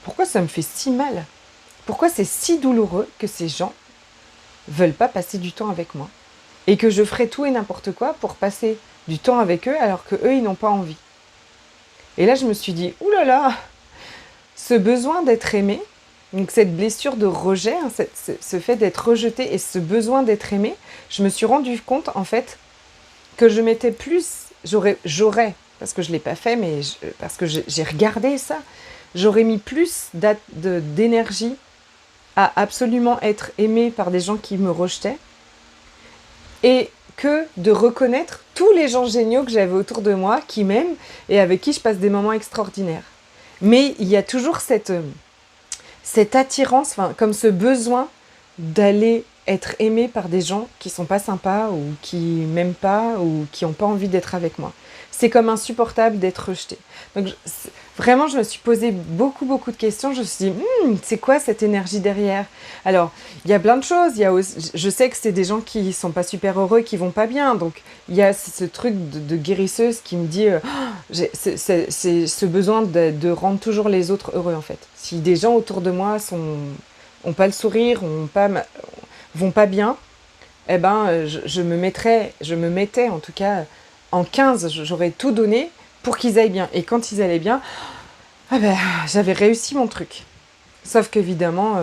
pourquoi ça me fait si mal? Pourquoi c'est si douloureux que ces gens veulent pas passer du temps avec moi? Et que je ferai tout et n'importe quoi pour passer du temps avec eux alors que eux ils n'ont pas envie. Et là, je me suis dit, ouh là là, ce besoin d'être aimé, donc cette blessure de rejet, hein, ce fait d'être rejeté et ce besoin d'être aimé, je me suis rendu compte en fait que je mettais plus, j'aurais, parce que je ne l'ai pas fait, mais parce que j'ai regardé ça, j'aurais mis plus d'énergie à absolument être aimée par des gens qui me rejetaient et que de reconnaître tous les gens géniaux que j'avais autour de moi, qui m'aiment et avec qui je passe des moments extraordinaires. Mais il y a toujours cette attirance, comme ce besoin d'aller être aimé par des gens qui sont pas sympas ou qui m'aiment pas ou qui n'ont pas envie d'être avec moi. C'est comme insupportable d'être rejeté. Donc vraiment, je me suis posé beaucoup de questions. Je me suis dit, c'est quoi cette énergie derrière? Alors, il y a plein de choses. Je sais que c'est des gens qui sont pas super heureux, qui vont pas bien. Donc, il y a ce truc de guérisseuse qui me dit, c'est ce besoin de rendre toujours les autres heureux, en fait. Si des gens autour de moi ont pas le sourire, vont pas bien, eh ben, je me mettais en tout cas en 15, j'aurais tout donné pour qu'ils aillent bien. Et quand ils allaient bien, ah ben, j'avais réussi mon truc. Sauf qu'évidemment,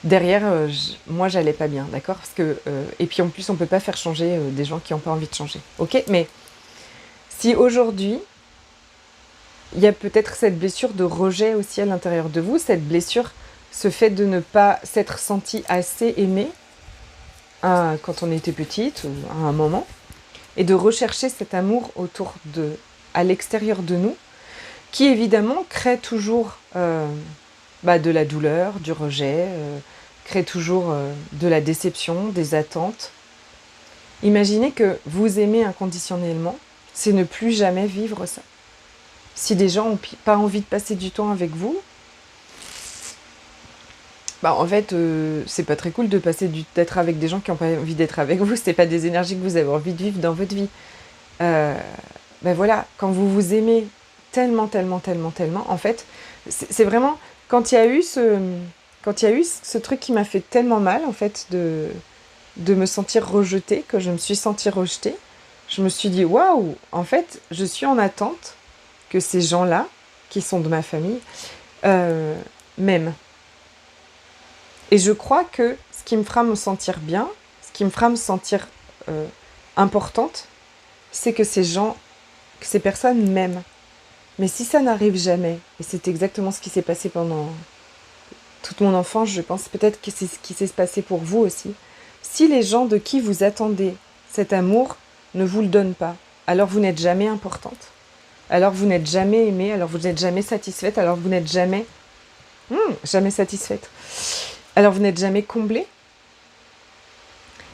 derrière, moi, j'allais pas bien, d'accord? Et puis en plus, on peut pas faire changer des gens qui n'ont pas envie de changer. Ok? Mais si aujourd'hui, il y a peut-être cette blessure de rejet aussi à l'intérieur de vous, cette blessure, ce fait de ne pas s'être senti assez aimé quand on était petite ou à un moment, et de rechercher cet amour à l'extérieur de nous, qui évidemment crée toujours de la douleur, du rejet, crée toujours de la déception, des attentes. Imaginez que vous aimez inconditionnellement, c'est ne plus jamais vivre ça. Si des gens n'ont pas envie de passer du temps avec vous, en fait, c'est pas très cool d'être avec des gens qui n'ont pas envie d'être avec vous. C'est pas des énergies que vous avez envie de vivre dans votre vie. Voilà, quand vous vous aimez tellement, en fait, c'est vraiment quand il y a eu ce truc qui m'a fait tellement mal, en fait, de me sentir rejetée, que je me suis sentie rejetée, je me suis dit waouh, en fait, je suis en attente que ces gens-là, qui sont de ma famille, m'aiment. Et je crois que ce qui me fera me sentir bien, ce qui me fera me sentir importante, c'est que ces personnes m'aiment. Mais si ça n'arrive jamais, et c'est exactement ce qui s'est passé pendant toute mon enfance, je pense peut-être que c'est ce qui s'est passé pour vous aussi, si les gens de qui vous attendez cet amour ne vous le donnent pas, alors vous n'êtes jamais importante, alors vous n'êtes jamais aimée, alors vous n'êtes jamais satisfaite, alors vous n'êtes jamais satisfaite. Alors vous n'êtes jamais comblé.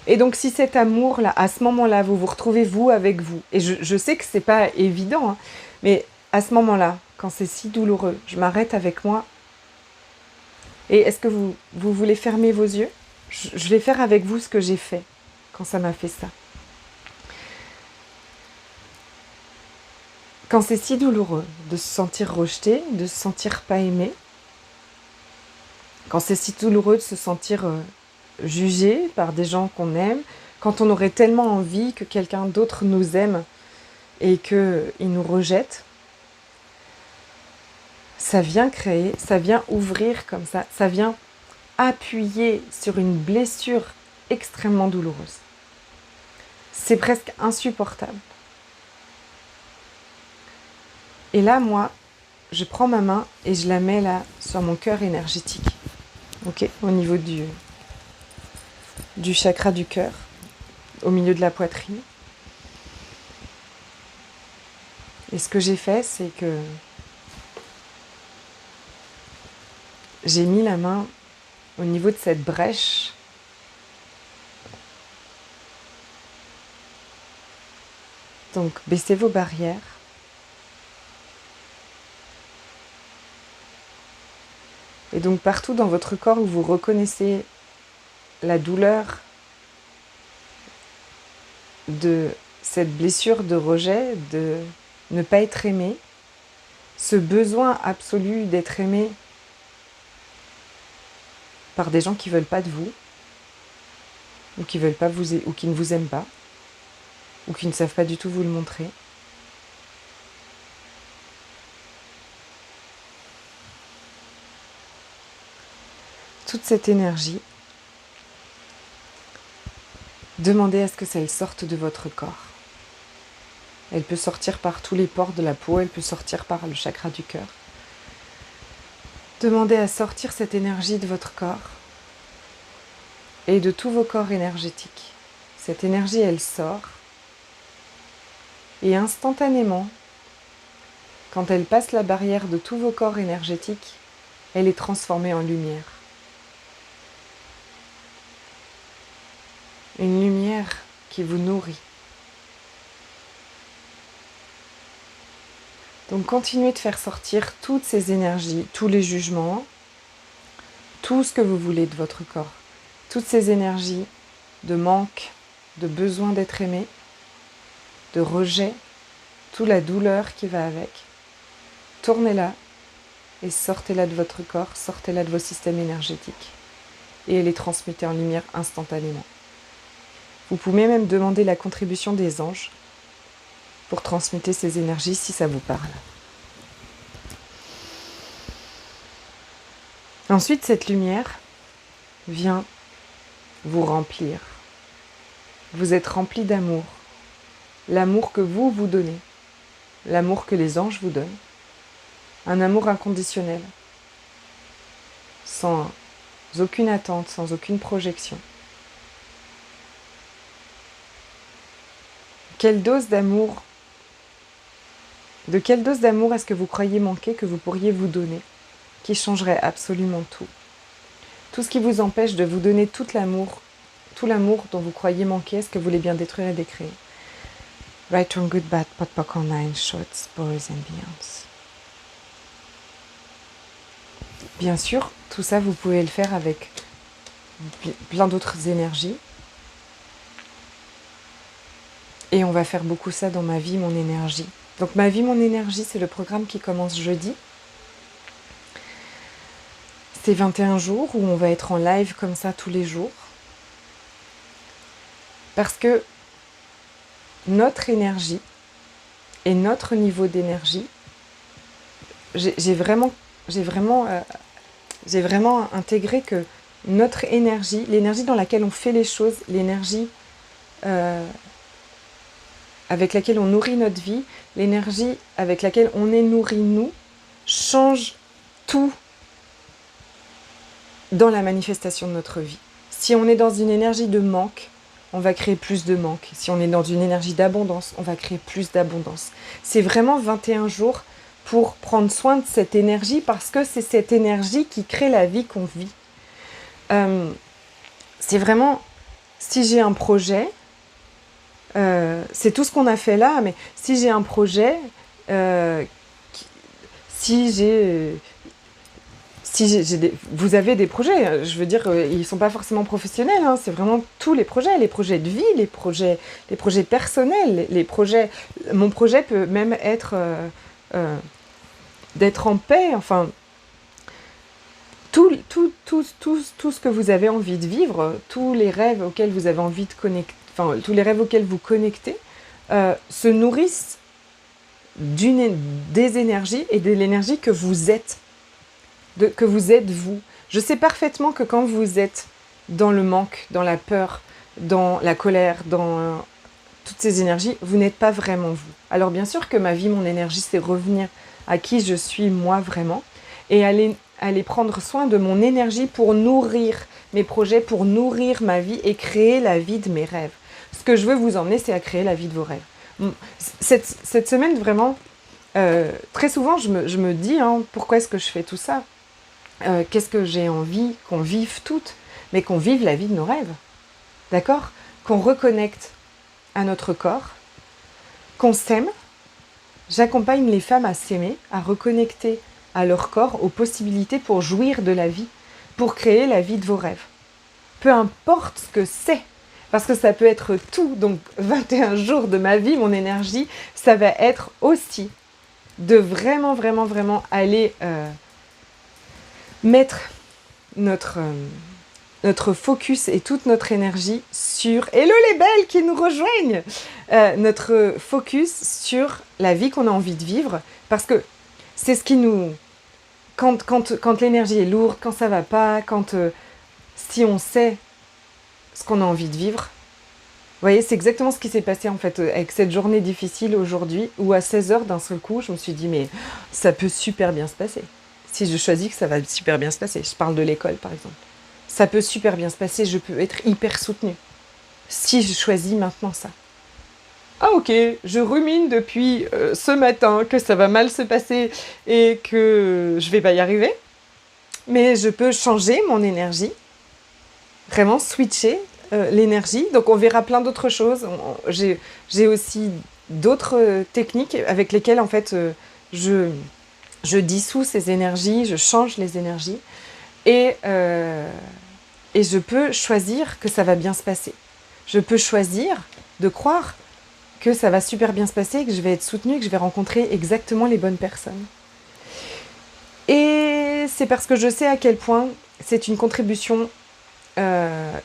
Et donc si cet amour-là, à ce moment-là, vous vous retrouvez vous avec vous, et je sais que c'est pas évident, hein, mais à ce moment-là, quand c'est si douloureux, je m'arrête avec moi. Et est-ce que vous voulez fermer vos yeux? Je vais faire avec vous ce que j'ai fait quand ça m'a fait ça. Quand c'est si douloureux de se sentir rejeté, de se sentir pas aimé, quand c'est si douloureux de se sentir jugé par des gens qu'on aime, quand on aurait tellement envie que quelqu'un d'autre nous aime et qu'il nous rejette, ça vient ouvrir comme ça vient appuyer sur une blessure extrêmement douloureuse. C'est presque insupportable. Et là, moi, je prends ma main et je la mets là sur mon cœur énergétique. Ok, au niveau du chakra du cœur, au milieu de la poitrine. Et ce que j'ai fait, c'est que j'ai mis la main au niveau de cette brèche. Donc, baissez vos barrières. Et donc, partout dans votre corps où vous reconnaissez la douleur de cette blessure de rejet, de ne pas être aimé, ce besoin absolu d'être aimé par des gens qui ne veulent pas de vous, ou qui ne veulent pas ou qui ne vous aiment pas, ou qui ne savent pas du tout vous le montrer. toute cette énergie, demandez à ce que ça sorte de votre corps. Elle peut sortir par tous les pores de la peau, elle peut sortir par le chakra du cœur. Demandez à sortir cette énergie de votre corps et de tous vos corps énergétiques. Cette énergie, elle sort et instantanément, quand elle passe la barrière de tous vos corps énergétiques, elle est transformée en lumière. Une lumière qui vous nourrit. Donc continuez de faire sortir toutes ces énergies, tous les jugements, tout ce que vous voulez de votre corps. Toutes ces énergies de manque, de besoin d'être aimé, de rejet, toute la douleur qui va avec. Tournez-la et sortez-la de votre corps, sortez-la de vos systèmes énergétiques. Et les transmettez en lumière instantanément. Vous pouvez même demander la contribution des anges pour transmettre ces énergies si ça vous parle. Ensuite, cette lumière vient vous remplir. Vous êtes rempli d'amour. L'amour que vous vous donnez. L'amour que les anges vous donnent. Un amour inconditionnel. Sans aucune attente, sans aucune projection. Quelle dose d'amour De quelle dose d'amour est-ce que vous croyez manquer que vous pourriez vous donner, qui changerait absolument tout? Tout ce qui vous empêche de vous donner tout l'amour dont vous croyez manquer, est-ce que vous voulez bien détruire et décréer? Right, wrong, good, bad, pot, poc, online, shorts, boys and beyonds. Bien sûr, tout ça, vous pouvez le faire avec plein d'autres énergies. Et on va faire beaucoup ça dans Ma vie, mon énergie. Donc Ma vie, mon énergie, c'est le programme qui commence jeudi. C'est 21 jours où on va être en live comme ça tous les jours. Parce que notre énergie et notre niveau d'énergie, j'ai vraiment intégré que notre énergie, l'énergie dans laquelle on fait les choses, l'énergie avec laquelle on nourrit notre vie, l'énergie avec laquelle on est nourri nous, change tout dans la manifestation de notre vie. Si on est dans une énergie de manque, on va créer plus de manque. Si on est dans une énergie d'abondance, on va créer plus d'abondance. C'est vraiment 21 jours pour prendre soin de cette énergie parce que c'est cette énergie qui crée la vie qu'on vit. C'est vraiment, si j'ai un projet, c'est tout ce qu'on a fait là, mais si j'ai un projet, vous avez des projets, je veux dire, ils ne sont pas forcément professionnels, hein, c'est vraiment tous les projets de vie, les projets personnels, les projets. Mon projet peut même être d'être en paix, enfin, tout ce que vous avez envie de vivre, tous les rêves auxquels vous avez envie de connecter, enfin, tous les rêves auxquels vous connectez, se nourrissent des énergies et de l'énergie que vous êtes, que vous êtes vous. Je sais parfaitement que quand vous êtes dans le manque, dans la peur, dans la colère, dans toutes ces énergies, vous n'êtes pas vraiment vous. Alors bien sûr que Ma vie, mon énergie, c'est revenir à qui je suis moi vraiment et aller prendre soin de mon énergie pour nourrir mes projets, pour nourrir ma vie et créer la vie de mes rêves. Ce que je veux vous emmener, c'est à créer la vie de vos rêves. Cette semaine, vraiment, très souvent, je me dis, hein, pourquoi est-ce que je fais tout ça? Qu'est-ce que j'ai envie qu'on vive toutes, mais qu'on vive la vie de nos rêves. D'accord? Qu'on reconnecte à notre corps, qu'on s'aime. J'accompagne les femmes à s'aimer, à reconnecter à leur corps, aux possibilités pour jouir de la vie, pour créer la vie de vos rêves. Peu importe ce que c'est, parce que ça peut être tout. Donc 21 jours de Ma vie, mon énergie, ça va être aussi de vraiment aller mettre notre focus et toute notre énergie sur... Hello les belles qui nous rejoignent! Notre focus sur la vie qu'on a envie de vivre, parce que c'est ce qui nous quand l'énergie est lourde, quand ça va pas, si on sait ce qu'on a envie de vivre. Vous voyez, c'est exactement ce qui s'est passé en fait avec cette journée difficile aujourd'hui, où à 16h d'un seul coup, je me suis dit mais ça peut super bien se passer. Si je choisis que ça va super bien se passer, je parle de l'école par exemple. Ça peut super bien se passer, je peux être hyper soutenue. Si je choisis maintenant ça. Ah ok, je rumine depuis ce matin que ça va mal se passer et que je vais pas y arriver. Mais je peux changer mon énergie, vraiment switcher l'énergie. Donc on verra plein d'autres choses. J'ai aussi d'autres techniques avec lesquelles en fait je dissous ces énergies, je change les énergies et je peux choisir que ça va bien se passer. Je peux choisir de croire que ça va super bien se passer, que je vais être soutenue, que je vais rencontrer exactement les bonnes personnes. Et c'est parce que je sais à quel point c'est une contribution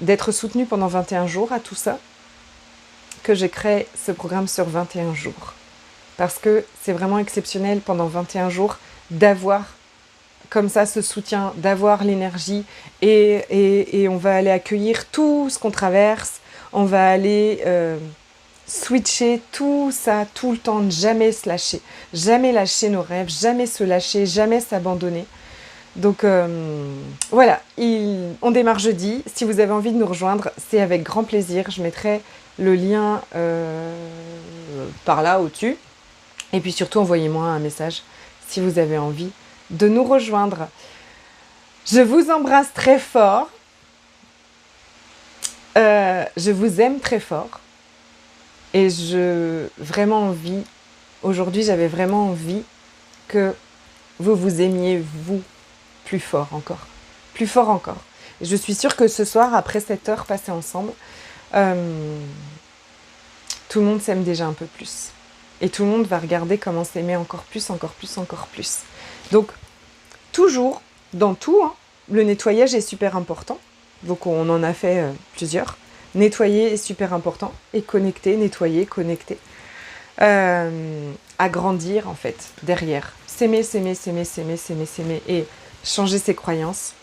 d'être soutenue pendant 21 jours à tout ça, que j'ai créé ce programme sur 21 jours. Parce que c'est vraiment exceptionnel pendant 21 jours d'avoir comme ça ce soutien, d'avoir l'énergie et on va aller accueillir tout ce qu'on traverse, on va aller switcher tout ça, tout le temps, ne jamais se lâcher, jamais lâcher nos rêves, jamais se lâcher, jamais s'abandonner. Donc voilà, on démarre jeudi. Si vous avez envie de nous rejoindre, c'est avec grand plaisir. Je mettrai le lien par là au-dessus. Et puis surtout, envoyez-moi un message si vous avez envie de nous rejoindre. Je vous embrasse très fort. Je vous aime très fort. Et aujourd'hui j'avais vraiment envie que vous vous aimiez vous plus fort encore. Plus fort encore. Et je suis sûre que ce soir, après cette heure passée ensemble, tout le monde s'aime déjà un peu plus. Et tout le monde va regarder comment s'aimer encore plus, encore plus, encore plus. Donc, toujours, dans tout, le nettoyage est super important. Donc on en a fait plusieurs. Nettoyer est super important. Et connecter, nettoyer, connecter. Agrandir en fait, derrière. S'aimer, s'aimer, s'aimer, s'aimer, s'aimer, s'aimer. Et changer ses croyances.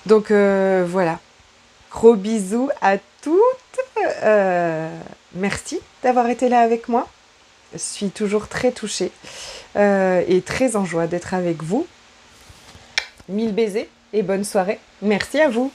Donc voilà. Gros bisous à toutes. Merci d'avoir été là avec moi. Je suis toujours très touchée et très en joie d'être avec vous. 1000 baisers et bonne soirée. Merci à vous.